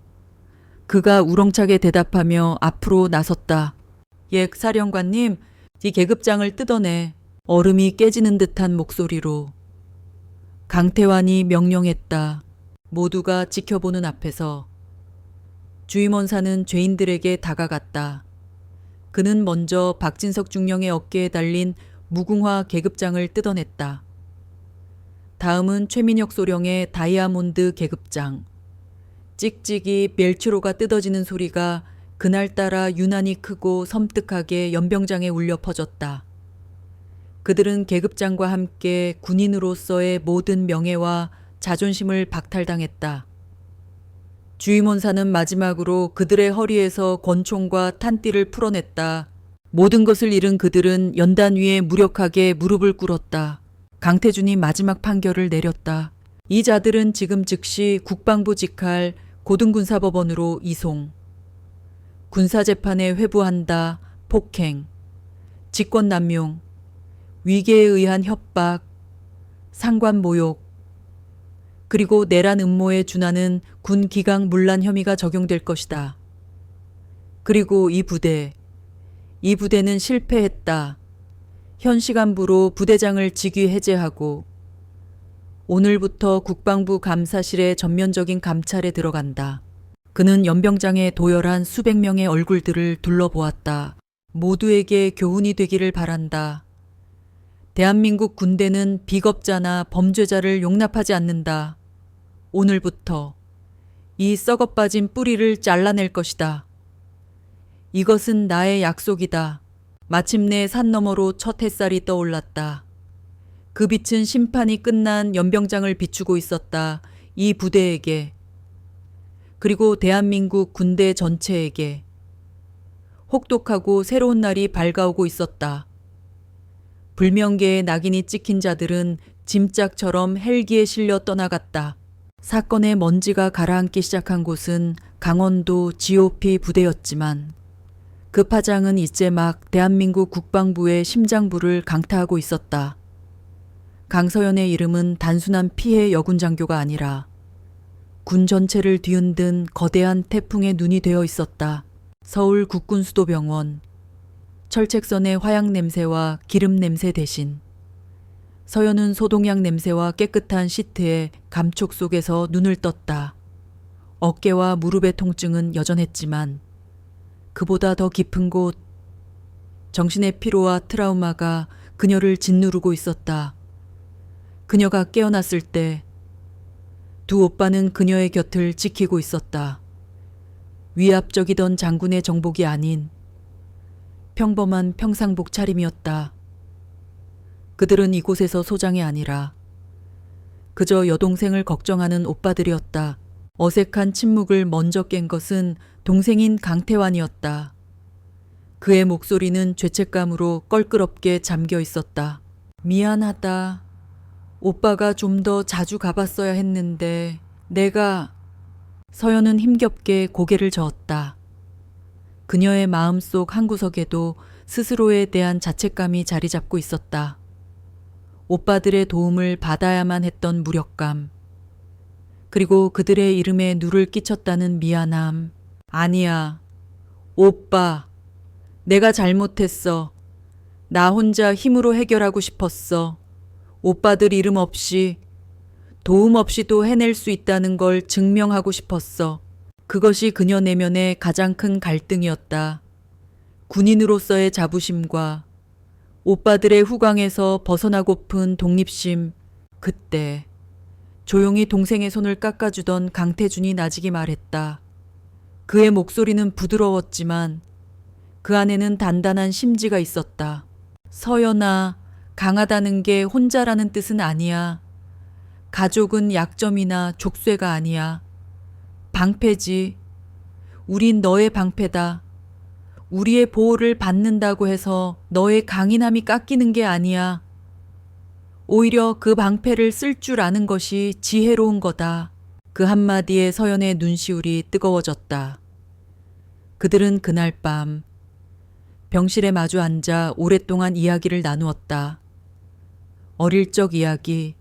그가 우렁차게 대답하며 앞으로 나섰다. 예, 사령관님, 이 계급장을 뜯어내. 얼음이 깨지는 듯한 목소리로. 강태환이 명령했다. 모두가 지켜보는 앞에서. 주임원사는 죄인들에게 다가갔다. 그는 먼저 박진석 중령의 어깨에 달린 무궁화 계급장을 뜯어냈다. 다음은 최민혁 소령의 다이아몬드 계급장. 찍찍이 멜추로가 뜯어지는 소리가 그날따라 유난히 크고 섬뜩하게 연병장에 울려 퍼졌다. 그들은 계급장과 함께 군인으로서의 모든 명예와 자존심을 박탈당했다. 주임원사는 마지막으로 그들의 허리에서 권총과 탄띠를 풀어냈다. 모든 것을 잃은 그들은 연단 위에 무력하게 무릎을 꿇었다. 강태준이 마지막 판결을 내렸다. 이 자들은 지금 즉시 국방부 직할 고등군사법원으로 이송. 군사재판에 회부한다. 폭행, 직권남용, 위계에 의한 협박, 상관 모욕, 그리고 내란 음모에 준하는 군 기강 문란 혐의가 적용될 것이다. 그리고 이 부대는 실패했다. 현 시간부로 부대장을 직위 해제하고 오늘부터 국방부 감사실의 전면적인 감찰에 들어간다. 그는 연병장에 도열한 수백 명의 얼굴들을 둘러보았다. 모두에게 교훈이 되기를 바란다. 대한민국 군대는 비겁자나 범죄자를 용납하지 않는다. 오늘부터 이 썩어빠진 뿌리를 잘라낼 것이다. 이것은 나의 약속이다. 마침내 산 너머로 첫 햇살이 떠올랐다. 그 빛은 심판이 끝난 연병장을 비추고 있었다. 이 부대에게, 그리고 대한민국 군대 전체에게. 혹독하고 새로운 날이 밝아오고 있었다. 불명계의 낙인이 찍힌 자들은 짐짝처럼 헬기에 실려 떠나갔다. 사건의 먼지가 가라앉기 시작한 곳은 강원도 GOP 부대였지만 그 파장은 이제 막 대한민국 국방부의 심장부를 강타하고 있었다. 강서연의 이름은 단순한 피해 여군 장교가 아니라 군 전체를 뒤흔든 거대한 태풍의 눈이 되어 있었다. 서울 국군수도병원. 철책선의 화약 냄새와 기름 냄새 대신 서연은 소독약 냄새와 깨끗한 시트에 감촉 속에서 눈을 떴다. 어깨와 무릎의 통증은 여전했지만 그보다 더 깊은 곳, 정신의 피로와 트라우마가 그녀를 짓누르고 있었다. 그녀가 깨어났을 때 두 오빠는 그녀의 곁을 지키고 있었다. 위압적이던 장군의 정복이 아닌 평범한 평상복 차림이었다. 그들은 이곳에서 소장이 아니라 그저 여동생을 걱정하는 오빠들이었다. 어색한 침묵을 먼저 깬 것은 동생인 강태환이었다. 그의 목소리는 죄책감으로 껄끄럽게 잠겨 있었다. 미안하다. 오빠가 좀 더 자주 가봤어야 했는데 내가... 서연은 힘겹게 고개를 저었다. 그녀의 마음속 한구석에도 스스로에 대한 자책감이 자리 잡고 있었다. 오빠들의 도움을 받아야만 했던 무력감. 그리고 그들의 이름에 누를 끼쳤다는 미안함. 아니야. 오빠. 내가 잘못했어. 나 혼자 힘으로 해결하고 싶었어. 오빠들 이름 없이, 도움 없이도 해낼 수 있다는 걸 증명하고 싶었어. 그것이 그녀 내면의 가장 큰 갈등이었다. 군인으로서의 자부심과 오빠들의 후광에서 벗어나고픈 독립심. 그때 조용히 동생의 손을 깎아주던 강태준이 나직이 말했다. 그의 목소리는 부드러웠지만 그 안에는 단단한 심지가 있었다. 서연아, 강하다는 게 혼자라는 뜻은 아니야. 가족은 약점이나 족쇄가 아니야. 방패지. 우린 너의 방패다. 우리의 보호를 받는다고 해서 너의 강인함이 깎이는 게 아니야. 오히려 그 방패를 쓸 줄 아는 것이 지혜로운 거다. 그 한마디에 서연의 눈시울이 뜨거워졌다. 그들은 그날 밤 병실에 마주 앉아 오랫동안 이야기를 나누었다. 어릴 적 이야기,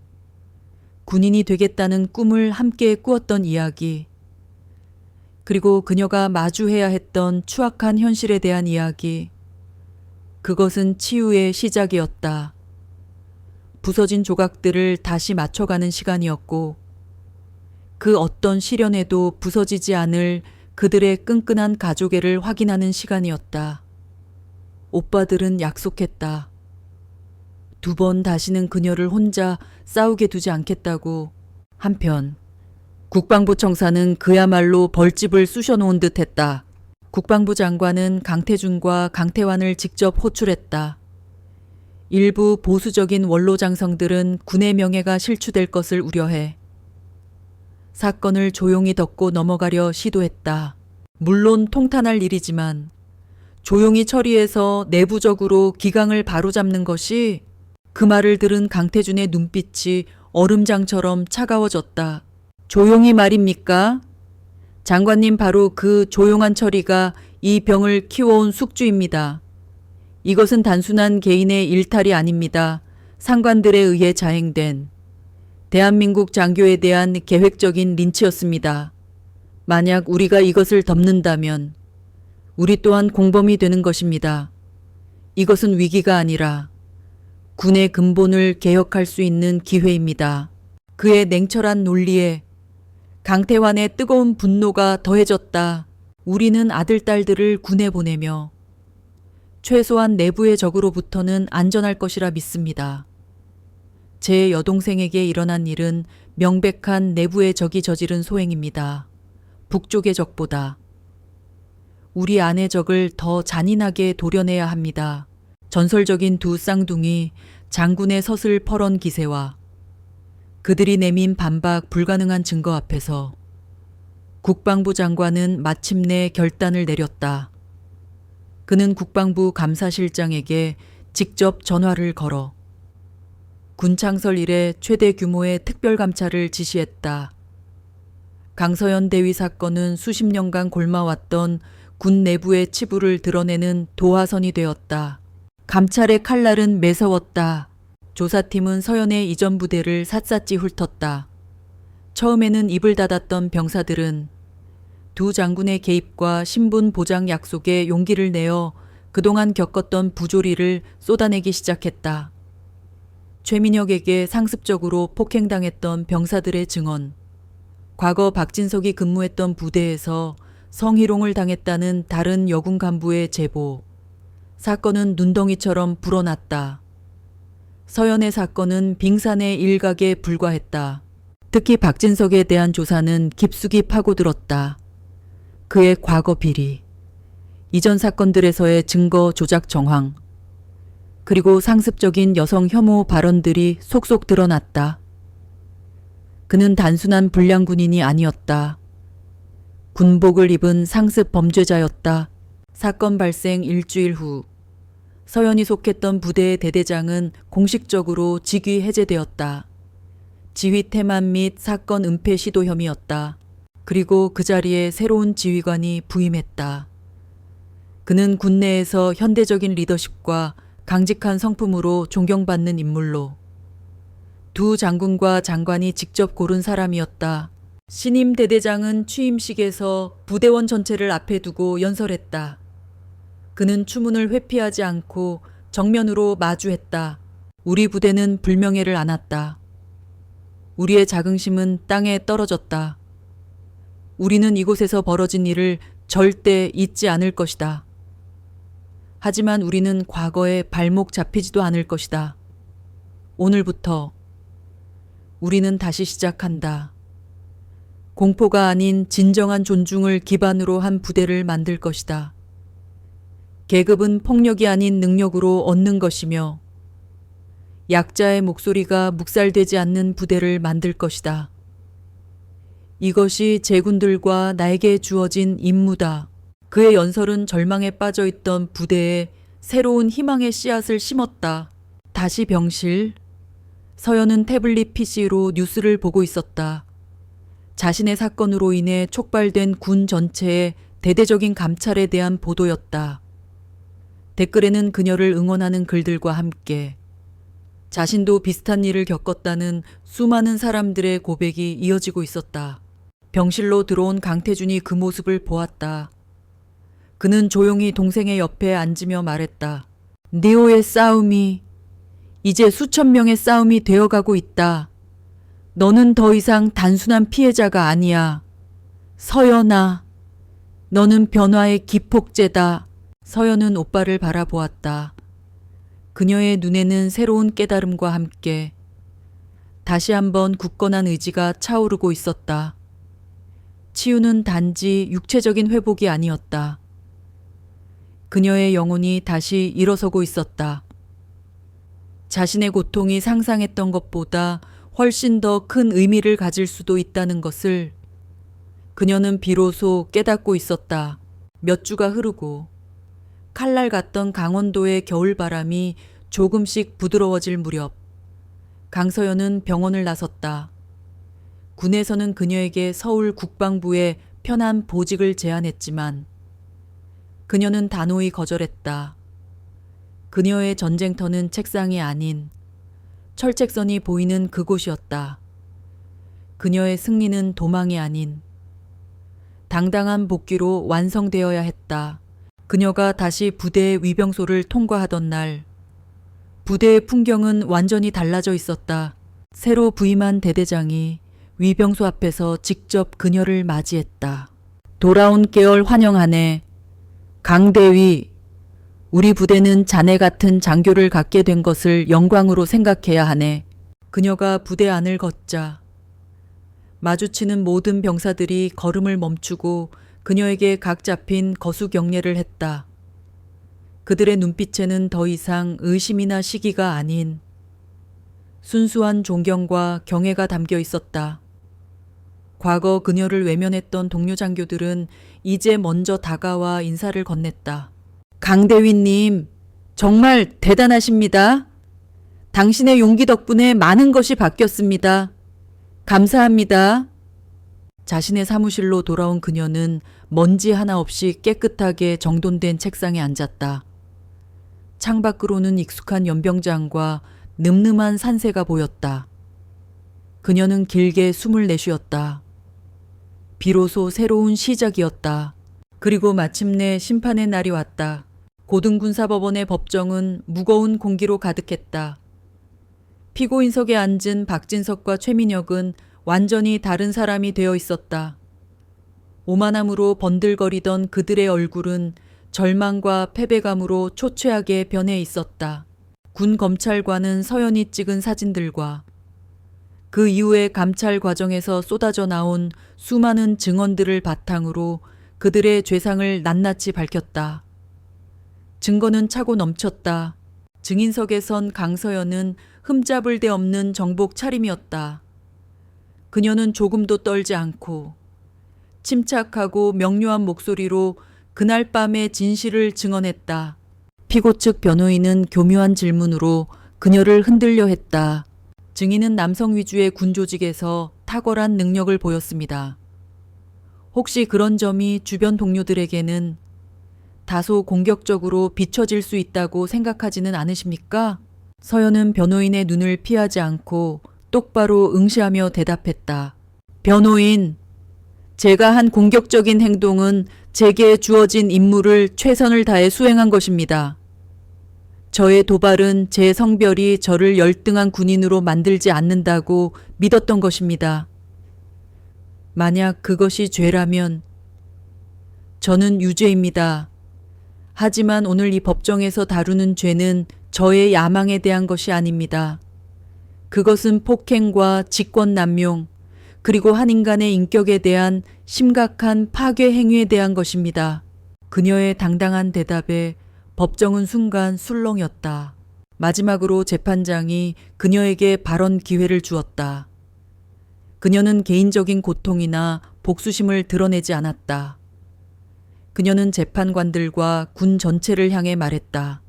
군인이 되겠다는 꿈을 함께 꾸었던 이야기, 그리고 그녀가 마주해야 했던 추악한 현실에 대한 이야기, 그것은 치유의 시작이었다. 부서진 조각들을 다시 맞춰가는 시간이었고, 그 어떤 시련에도 부서지지 않을 그들의 끈끈한 가족애를 확인하는 시간이었다. 오빠들은 약속했다. 2번 다시는 그녀를 혼자 싸우게 두지 않겠다고. 한편 국방부 청사는 그야말로 벌집을 쑤셔놓은 듯했다. 국방부 장관은 강태준과 강태환을 직접 호출했다. 일부 보수적인 원로 장성들은 군의 명예가 실추될 것을 우려해 사건을 조용히 덮고 넘어가려 시도했다. 물론 통탄할 일이지만 조용히 처리해서 내부적으로 기강을 바로잡는 것이, 그 말을 들은 강태준의 눈빛이 얼음장처럼 차가워졌다. 조용히 말입니까? 장관님, 바로 그 조용한 처리가 이 병을 키워온 숙주입니다. 이것은 단순한 개인의 일탈이 아닙니다. 상관들에 의해 자행된 대한민국 장교에 대한 계획적인 린치였습니다. 만약 우리가 이것을 덮는다면 우리 또한 공범이 되는 것입니다. 이것은 위기가 아니라 군의 근본을 개혁할 수 있는 기회입니다. 그의 냉철한 논리에 강태환의 뜨거운 분노가 더해졌다. 우리는 아들, 딸들을 군에 보내며 최소한 내부의 적으로부터는 안전할 것이라 믿습니다. 제 여동생에게 일어난 일은 명백한 내부의 적이 저지른 소행입니다. 북쪽의 적보다 우리 안의 적을 더 잔인하게 도려내야 합니다. 전설적인 두 쌍둥이 장군의 서슬 펄언 기세와 그들이 내민 반박 불가능한 증거 앞에서 국방부 장관은 마침내 결단을 내렸다. 그는 국방부 감사실장에게 직접 전화를 걸어 군 창설 이래 최대 규모의 특별감찰을 지시했다. 강서연 대위 사건은 수십 년간 골마왔던 군 내부의 치부를 드러내는 도화선이 되었다. 감찰의 칼날은 매서웠다. 조사팀은 서연의 이전 부대를 샅샅이 훑었다. 처음에는 입을 닫았던 병사들은 두 장군의 개입과 신분 보장 약속에 용기를 내어 그동안 겪었던 부조리를 쏟아내기 시작했다. 최민혁에게 상습적으로 폭행당했던 병사들의 증언, 과거 박진석이 근무했던 부대에서 성희롱을 당했다는 다른 여군 간부의 제보, 사건은 눈덩이처럼 불어났다. 서연의 사건은 빙산의 일각에 불과했다. 특히 박진석에 대한 조사는 깊숙이 파고들었다. 그의 과거 비리, 이전 사건들에서의 증거 조작 정황, 그리고 상습적인 여성 혐오 발언들이 속속 드러났다. 그는 단순한 불량 군인이 아니었다. 군복을 입은 상습 범죄자였다. 사건 발생 일주일 후 서연이 속했던 부대의 대대장은 공식적으로 직위 해제되었다. 지휘 태만 및 사건 은폐 시도 혐의였다. 그리고 그 자리에 새로운 지휘관이 부임했다. 그는 군내에서 현대적인 리더십과 강직한 성품으로 존경받는 인물로 두 장군과 장관이 직접 고른 사람이었다. 신임 대대장은 취임식에서 부대원 전체를 앞에 두고 연설했다. 그는 추문을 회피하지 않고 정면으로 마주했다. 우리 부대는 불명예를 안았다. 우리의 자긍심은 땅에 떨어졌다. 우리는 이곳에서 벌어진 일을 절대 잊지 않을 것이다. 하지만 우리는 과거에 발목 잡히지도 않을 것이다. 오늘부터 우리는 다시 시작한다. 공포가 아닌 진정한 존중을 기반으로 한 부대를 만들 것이다. 계급은 폭력이 아닌 능력으로 얻는 것이며 약자의 목소리가 묵살되지 않는 부대를 만들 것이다. 이것이 제군들과 나에게 주어진 임무다. 그의 연설은 절망에 빠져있던 부대에 새로운 희망의 씨앗을 심었다. 다시 병실. 서연은 태블릿 PC로 뉴스를 보고 있었다. 자신의 사건으로 인해 촉발된 군 전체의 대대적인 감찰에 대한 보도였다. 댓글에는 그녀를 응원하는 글들과 함께 자신도 비슷한 일을 겪었다는 수많은 사람들의 고백이 이어지고 있었다. 병실로 들어온 강태준이 그 모습을 보았다. 그는 조용히 동생의 옆에 앉으며 말했다. 네오의 싸움이 이제 수천 명의 싸움이 되어가고 있다. 너는 더 이상 단순한 피해자가 아니야. 서연아, 너는 변화의 기폭제다. 서연은 오빠를 바라보았다. 그녀의 눈에는 새로운 깨달음과 함께 다시 한번 굳건한 의지가 차오르고 있었다. 치유는 단지 육체적인 회복이 아니었다. 그녀의 영혼이 다시 일어서고 있었다. 자신의 고통이 상상했던 것보다 훨씬 더 큰 의미를 가질 수도 있다는 것을 그녀는 비로소 깨닫고 있었다. 몇 주가 흐르고 칼날 같던 강원도의 겨울바람이 조금씩 부드러워질 무렵 강서연은 병원을 나섰다. 군에서는 그녀에게 서울 국방부에 편한 보직을 제안했지만 그녀는 단호히 거절했다. 그녀의 전쟁터는 책상이 아닌 철책선이 보이는 그곳이었다. 그녀의 승리는 도망이 아닌 당당한 복귀로 완성되어야 했다. 그녀가 다시 부대의 위병소를 통과하던 날, 부대의 풍경은 완전히 달라져 있었다. 새로 부임한 대대장이 위병소 앞에서 직접 그녀를 맞이했다. 돌아온 계열 환영하네. 강대위, 우리 부대는 자네 같은 장교를 갖게 된 것을 영광으로 생각해야 하네. 그녀가 부대 안을 걷자 마주치는 모든 병사들이 걸음을 멈추고 그녀에게 각 잡힌 거수경례를 했다. 그들의 눈빛에는 더 이상 의심이나 시기가 아닌 순수한 존경과 경애가 담겨 있었다. 과거 그녀를 외면했던 동료 장교들은 이제 먼저 다가와 인사를 건넸다. 강대위님, 정말 대단하십니다. 당신의 용기 덕분에 많은 것이 바뀌었습니다. 감사합니다. 자신의 사무실로 돌아온 그녀는 먼지 하나 없이 깨끗하게 정돈된 책상에 앉았다. 창밖으로는 익숙한 연병장과 늠름한 산세가 보였다. 그녀는 길게 숨을 내쉬었다. 비로소 새로운 시작이었다. 그리고 마침내 심판의 날이 왔다. 고등군사법원의 법정은 무거운 공기로 가득했다. 피고인석에 앉은 박진석과 최민혁은 완전히 다른 사람이 되어 있었다. 오만함으로 번들거리던 그들의 얼굴은 절망과 패배감으로 초췌하게 변해 있었다. 군 검찰관은 서연이 찍은 사진들과 그 이후의 감찰 과정에서 쏟아져 나온 수많은 증언들을 바탕으로 그들의 죄상을 낱낱이 밝혔다. 증거는 차고 넘쳤다. 증인석에 선 강서연은 흠잡을 데 없는 정복 차림이었다. 그녀는 조금도 떨지 않고 침착하고 명료한 목소리로 그날 밤의 진실을 증언했다. 피고 측 변호인은 교묘한 질문으로 그녀를 흔들려 했다. 증인은 남성 위주의 군 조직에서 탁월한 능력을 보였습니다. 혹시 그런 점이 주변 동료들에게는 다소 공격적으로 비춰질 수 있다고 생각하지는 않으십니까? 서연은 변호인의 눈을 피하지 않고 똑바로 응시하며 대답했다. 변호인, 제가 한 공격적인 행동은 제게 주어진 임무를 최선을 다해 수행한 것입니다. 저의 도발은 제 성별이 저를 열등한 군인으로 만들지 않는다고 믿었던 것입니다. 만약 그것이 죄라면 저는 유죄입니다. 하지만 오늘 이 법정에서 다루는 죄는 저의 야망에 대한 것이 아닙니다. 그것은 폭행과 직권남용, 그리고 한 인간의 인격에 대한 심각한 파괴 행위에 대한 것입니다. 그녀의 당당한 대답에 법정은 순간 술렁였다. 마지막으로 재판장이 그녀에게 발언 기회를 주었다. 그녀는 개인적인 고통이나 복수심을 드러내지 않았다. 그녀는 재판관들과 군 전체를 향해 말했다.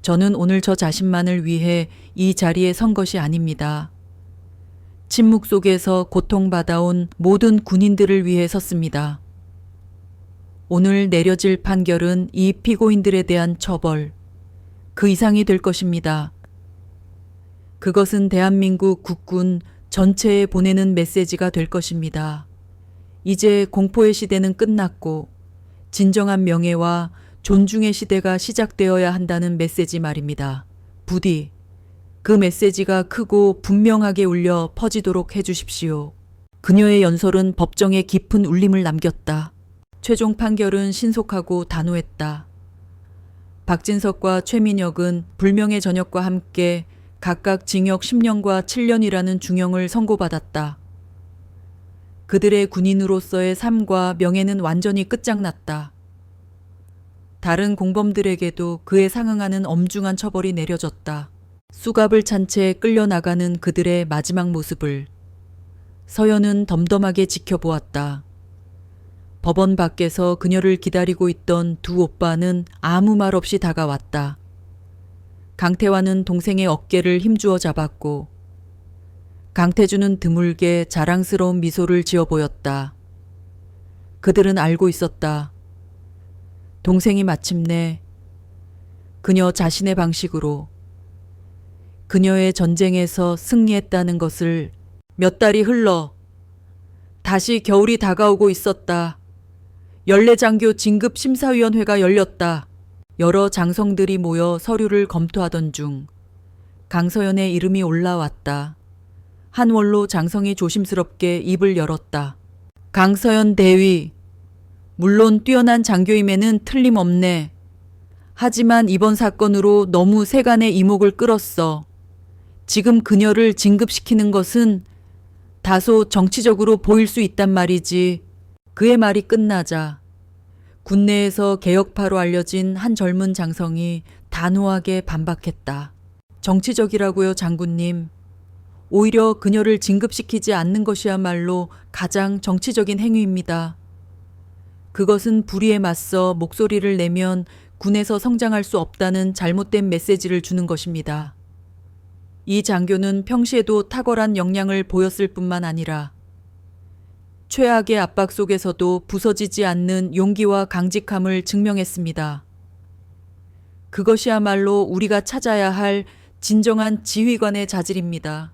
저는 오늘 저 자신만을 위해 이 자리에 선 것이 아닙니다. 침묵 속에서 고통받아온 모든 군인들을 위해 섰습니다. 오늘 내려질 판결은 이 피고인들에 대한 처벌, 그 이상이 될 것입니다. 그것은 대한민국 국군 전체에 보내는 메시지가 될 것입니다. 이제 공포의 시대는 끝났고 진정한 명예와 존중의 시대가 시작되어야 한다는 메시지 말입니다. 부디 그 메시지가 크고 분명하게 울려 퍼지도록 해주십시오. 그녀의 연설은 법정에 깊은 울림을 남겼다. 최종 판결은 신속하고 단호했다. 박진석과 최민혁은 불명예 전역과 함께 각각 징역 10년과 7년이라는 중형을 선고받았다. 그들의 군인으로서의 삶과 명예는 완전히 끝장났다. 다른 공범들에게도 그에 상응하는 엄중한 처벌이 내려졌다. 수갑을 찬 채 끌려나가는 그들의 마지막 모습을 서연은 덤덤하게 지켜보았다. 법원 밖에서 그녀를 기다리고 있던 두 오빠는 아무 말 없이 다가왔다. 강태환은 동생의 어깨를 힘주어 잡았고 강태주는 드물게 자랑스러운 미소를 지어 보였다. 그들은 알고 있었다. 동생이 마침내 그녀 자신의 방식으로 그녀의 전쟁에서 승리했다는 것을 몇 달이 흘러 다시 겨울이 다가오고 있었다. 연례장교 진급심사위원회가 열렸다. 여러 장성들이 모여 서류를 검토하던 중 강서연의 이름이 올라왔다. 한원로 장성이 조심스럽게 입을 열었다. 강서연 대위, 물론 뛰어난 장교임에는 틀림없네. 하지만 이번 사건으로 너무 세간의 이목을 끌었어. 지금 그녀를 진급시키는 것은 다소 정치적으로 보일 수 있단 말이지. 그의 말이 끝나자 군내에서 개혁파로 알려진 한 젊은 장성이 단호하게 반박했다. 정치적이라고요, 장군님. 오히려 그녀를 진급시키지 않는 것이야말로 가장 정치적인 행위입니다. 그것은 불의에 맞서 목소리를 내면 군에서 성장할 수 없다는 잘못된 메시지를 주는 것입니다. 이 장교는 평시에도 탁월한 역량을 보였을 뿐만 아니라 최악의 압박 속에서도 부서지지 않는 용기와 강직함을 증명했습니다. 그것이야말로 우리가 찾아야 할 진정한 지휘관의 자질입니다.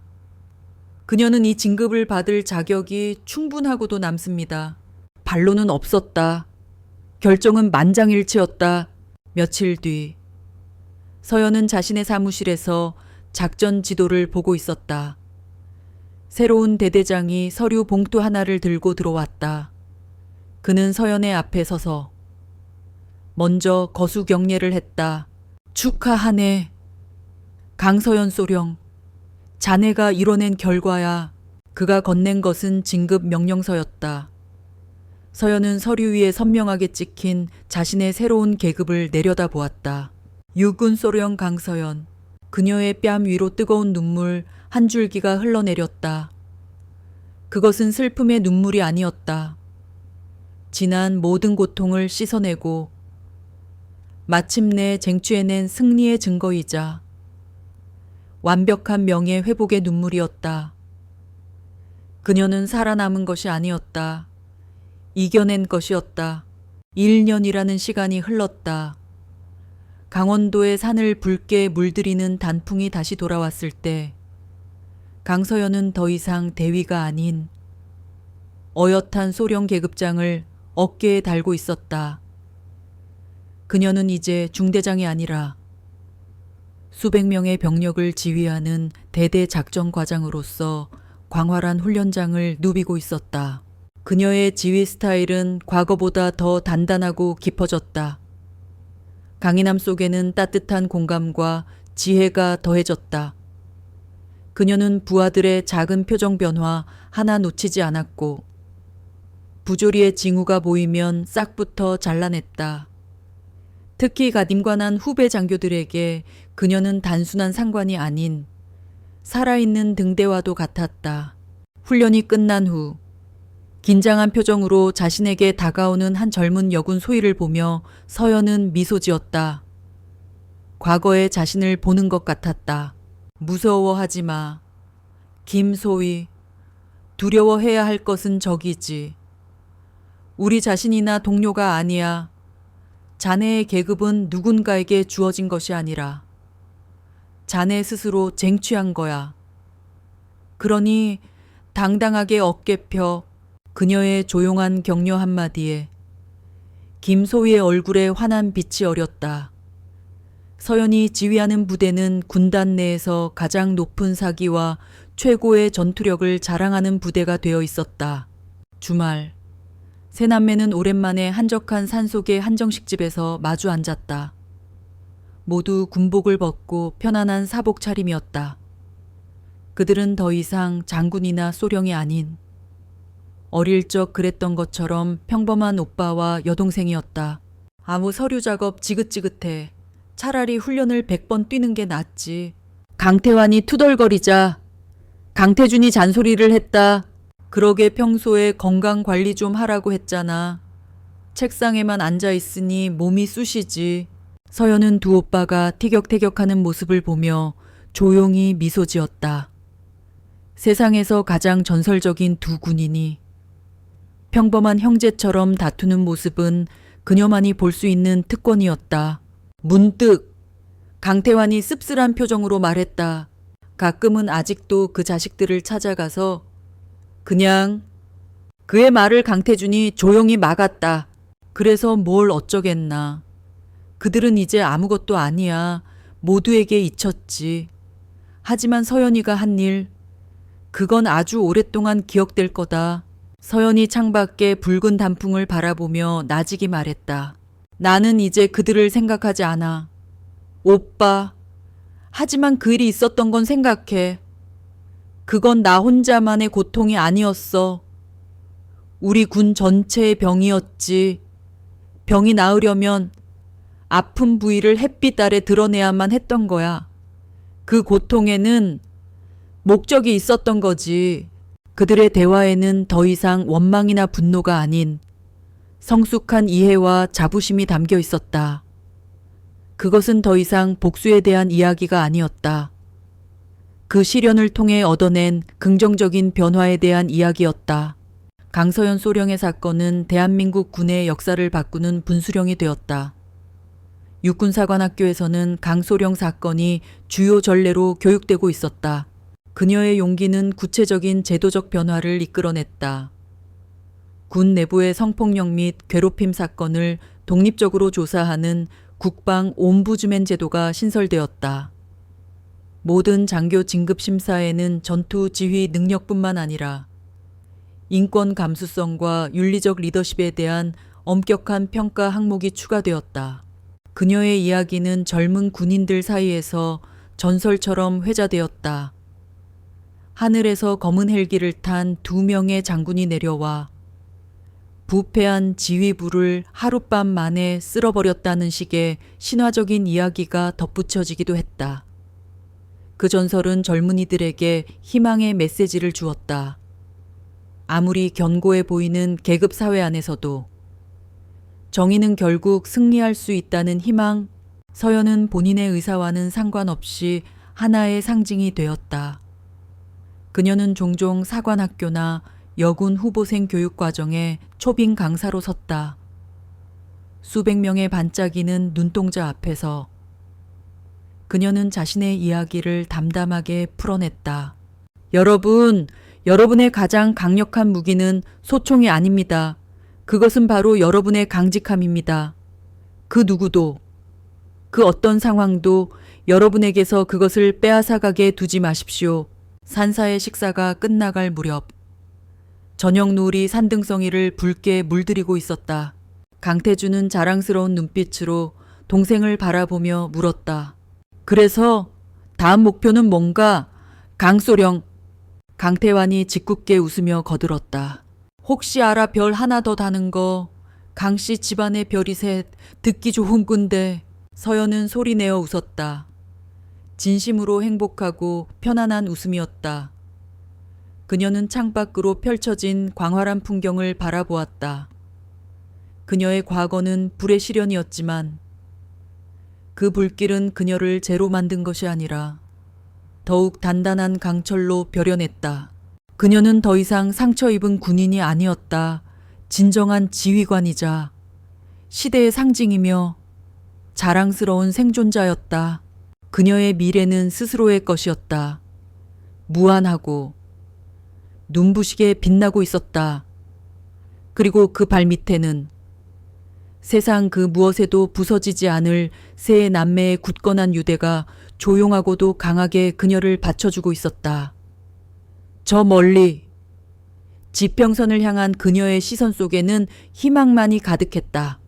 그녀는 이 진급을 받을 자격이 충분하고도 남습니다. 반론은 없었다. 결정은 만장일치였다. 며칠 뒤 서연은 자신의 사무실에서 작전 지도를 보고 있었다. 새로운 대대장이 서류 봉투 하나를 들고 들어왔다. 그는 서연의 앞에 서서 먼저 거수 경례를 했다. 축하하네. 강서연 소령, 자네가 이뤄낸 결과야. 그가 건넨 것은 진급 명령서였다. 서연은 서류 위에 선명하게 찍힌 자신의 새로운 계급을 내려다보았다. 육군 소령 강서연. 그녀의 뺨 위로 뜨거운 눈물 한 줄기가 흘러내렸다. 그것은 슬픔의 눈물이 아니었다. 지난 모든 고통을 씻어내고 마침내 쟁취해낸 승리의 증거이자 완벽한 명예 회복의 눈물이었다. 그녀는 살아남은 것이 아니었다. 이겨낸 것이었다. 1년이라는 시간이 흘렀다. 강원도의 산을 붉게 물들이는 단풍이 다시 돌아왔을 때 강서연은 더 이상 대위가 아닌 어엿한 소령 계급장을 어깨에 달고 있었다. 그녀는 이제 중대장이 아니라 수백 명의 병력을 지휘하는 대대 작전 과장으로서 광활한 훈련장을 누비고 있었다. 그녀의 지휘 스타일은 과거보다 더 단단하고 깊어졌다. 강인함 속에는 따뜻한 공감과 지혜가 더해졌다. 그녀는 부하들의 작은 표정 변화 하나 놓치지 않았고 부조리의 징후가 보이면 싹부터 잘라냈다. 특히 가림관한 후배 장교들에게 그녀는 단순한 상관이 아닌 살아있는 등대와도 같았다. 훈련이 끝난 후 긴장한 표정으로 자신에게 다가오는 한 젊은 여군 소위를 보며 서연은 미소 지었다. 과거의 자신을 보는 것 같았다. 무서워하지 마. 김소위. 두려워해야 할 것은 적이지. 우리 자신이나 동료가 아니야. 자네의 계급은 누군가에게 주어진 것이 아니라 자네 스스로 쟁취한 거야. 그러니 당당하게 어깨 펴 그녀의 조용한 격려 한마디에 김소희의 얼굴에 환한 빛이 어렸다. 서연이 지휘하는 부대는 군단 내에서 가장 높은 사기와 최고의 전투력을 자랑하는 부대가 되어 있었다. 주말, 세 남매는 오랜만에 한적한 산속의 한정식집에서 마주 앉았다. 모두 군복을 벗고 편안한 사복 차림이었다. 그들은 더 이상 장군이나 소령이 아닌 어릴 적 그랬던 것처럼 평범한 오빠와 여동생이었다. 아무 서류 작업 지긋지긋해. 차라리 훈련을 100번 뛰는 게 낫지. 강태환이 투덜거리자 강태준이 잔소리를 했다. 그러게 평소에 건강 관리 좀 하라고 했잖아. 책상에만 앉아 있으니 몸이 쑤시지. 서연은 두 오빠가 티격태격하는 모습을 보며 조용히 미소 지었다. 세상에서 가장 전설적인 두 군인이 평범한 형제처럼 다투는 모습은 그녀만이 볼 수 있는 특권이었다. 문득 강태환이 씁쓸한 표정으로 말했다. 가끔은 아직도 그 자식들을 찾아가서 그냥 그의 말을 강태준이 조용히 막았다. 그래서 뭘 어쩌겠나. 그들은 이제 아무것도 아니야. 모두에게 잊혔지. 하지만 서연이가 한 일, 그건 아주 오랫동안 기억될 거다. 서연이 창밖에 붉은 단풍을 바라보며 나직이 말했다. 나는 이제 그들을 생각하지 않아. 오빠. 하지만 그 일이 있었던 건 생각해. 그건 나 혼자만의 고통이 아니었어. 우리 군 전체의 병이었지. 병이 나으려면 아픈 부위를 햇빛 아래 드러내야만 했던 거야. 그 고통에는 목적이 있었던 거지. 그들의 대화에는 더 이상 원망이나 분노가 아닌 성숙한 이해와 자부심이 담겨 있었다. 그것은 더 이상 복수에 대한 이야기가 아니었다. 그 시련을 통해 얻어낸 긍정적인 변화에 대한 이야기였다. 강서연 소령의 사건은 대한민국 군의 역사를 바꾸는 분수령이 되었다. 육군사관학교에서는 강소령 사건이 주요 전례로 교육되고 있었다. 그녀의 용기는 구체적인 제도적 변화를 이끌어냈다. 군 내부의 성폭력 및 괴롭힘 사건을 독립적으로 조사하는 국방 옴부즈맨 제도가 신설되었다. 모든 장교 진급 심사에는 전투 지휘 능력뿐만 아니라 인권 감수성과 윤리적 리더십에 대한 엄격한 평가 항목이 추가되었다. 그녀의 이야기는 젊은 군인들 사이에서 전설처럼 회자되었다. 하늘에서 검은 헬기를 탄 2명의 장군이 내려와 부패한 지휘부를 하룻밤 만에 쓸어버렸다는 식의 신화적인 이야기가 덧붙여지기도 했다. 그 전설은 젊은이들에게 희망의 메시지를 주었다. 아무리 견고해 보이는 계급 사회 안에서도 정의는 결국 승리할 수 있다는 희망, 서연은 본인의 의사와는 상관없이 하나의 상징이 되었다. 그녀는 종종 사관학교나 여군 후보생 교육과정에 초빙 강사로 섰다. 수백 명의 반짝이는 눈동자 앞에서 그녀는 자신의 이야기를 담담하게 풀어냈다. 여러분, 여러분의 가장 강력한 무기는 소총이 아닙니다. 그것은 바로 여러분의 강직함입니다. 그 누구도, 그 어떤 상황도 여러분에게서 그것을 빼앗아가게 두지 마십시오. 산사의 식사가 끝나갈 무렵 저녁 노을이 산등성이를 붉게 물들이고 있었다. 강태준은 자랑스러운 눈빛으로 동생을 바라보며 물었다. 그래서 다음 목표는 뭔가? 강소령. 강태환이 짓궂게 웃으며 거들었다. 혹시 알아 별 하나 더 다는 거. 강씨 집안의 별이 셋. 듣기 좋은 꾼데. 서연은 소리내어 웃었다. 진심으로 행복하고 편안한 웃음이었다. 그녀는 창밖으로 펼쳐진 광활한 풍경을 바라보았다. 그녀의 과거는 불의 시련이었지만 그 불길은 그녀를 죄로 만든 것이 아니라 더욱 단단한 강철로 벼려냈다. 그녀는 더 이상 상처 입은 군인이 아니었다. 진정한 지휘관이자 시대의 상징이며 자랑스러운 생존자였다. 그녀의 미래는 스스로의 것이었다. 무한하고 눈부시게 빛나고 있었다. 그리고 그 발밑에는 세상 그 무엇에도 부서지지 않을 세 남매의 굳건한 유대가 조용하고도 강하게 그녀를 받쳐주고 있었다. 저 멀리 지평선을 향한 그녀의 시선 속에는 희망만이 가득했다.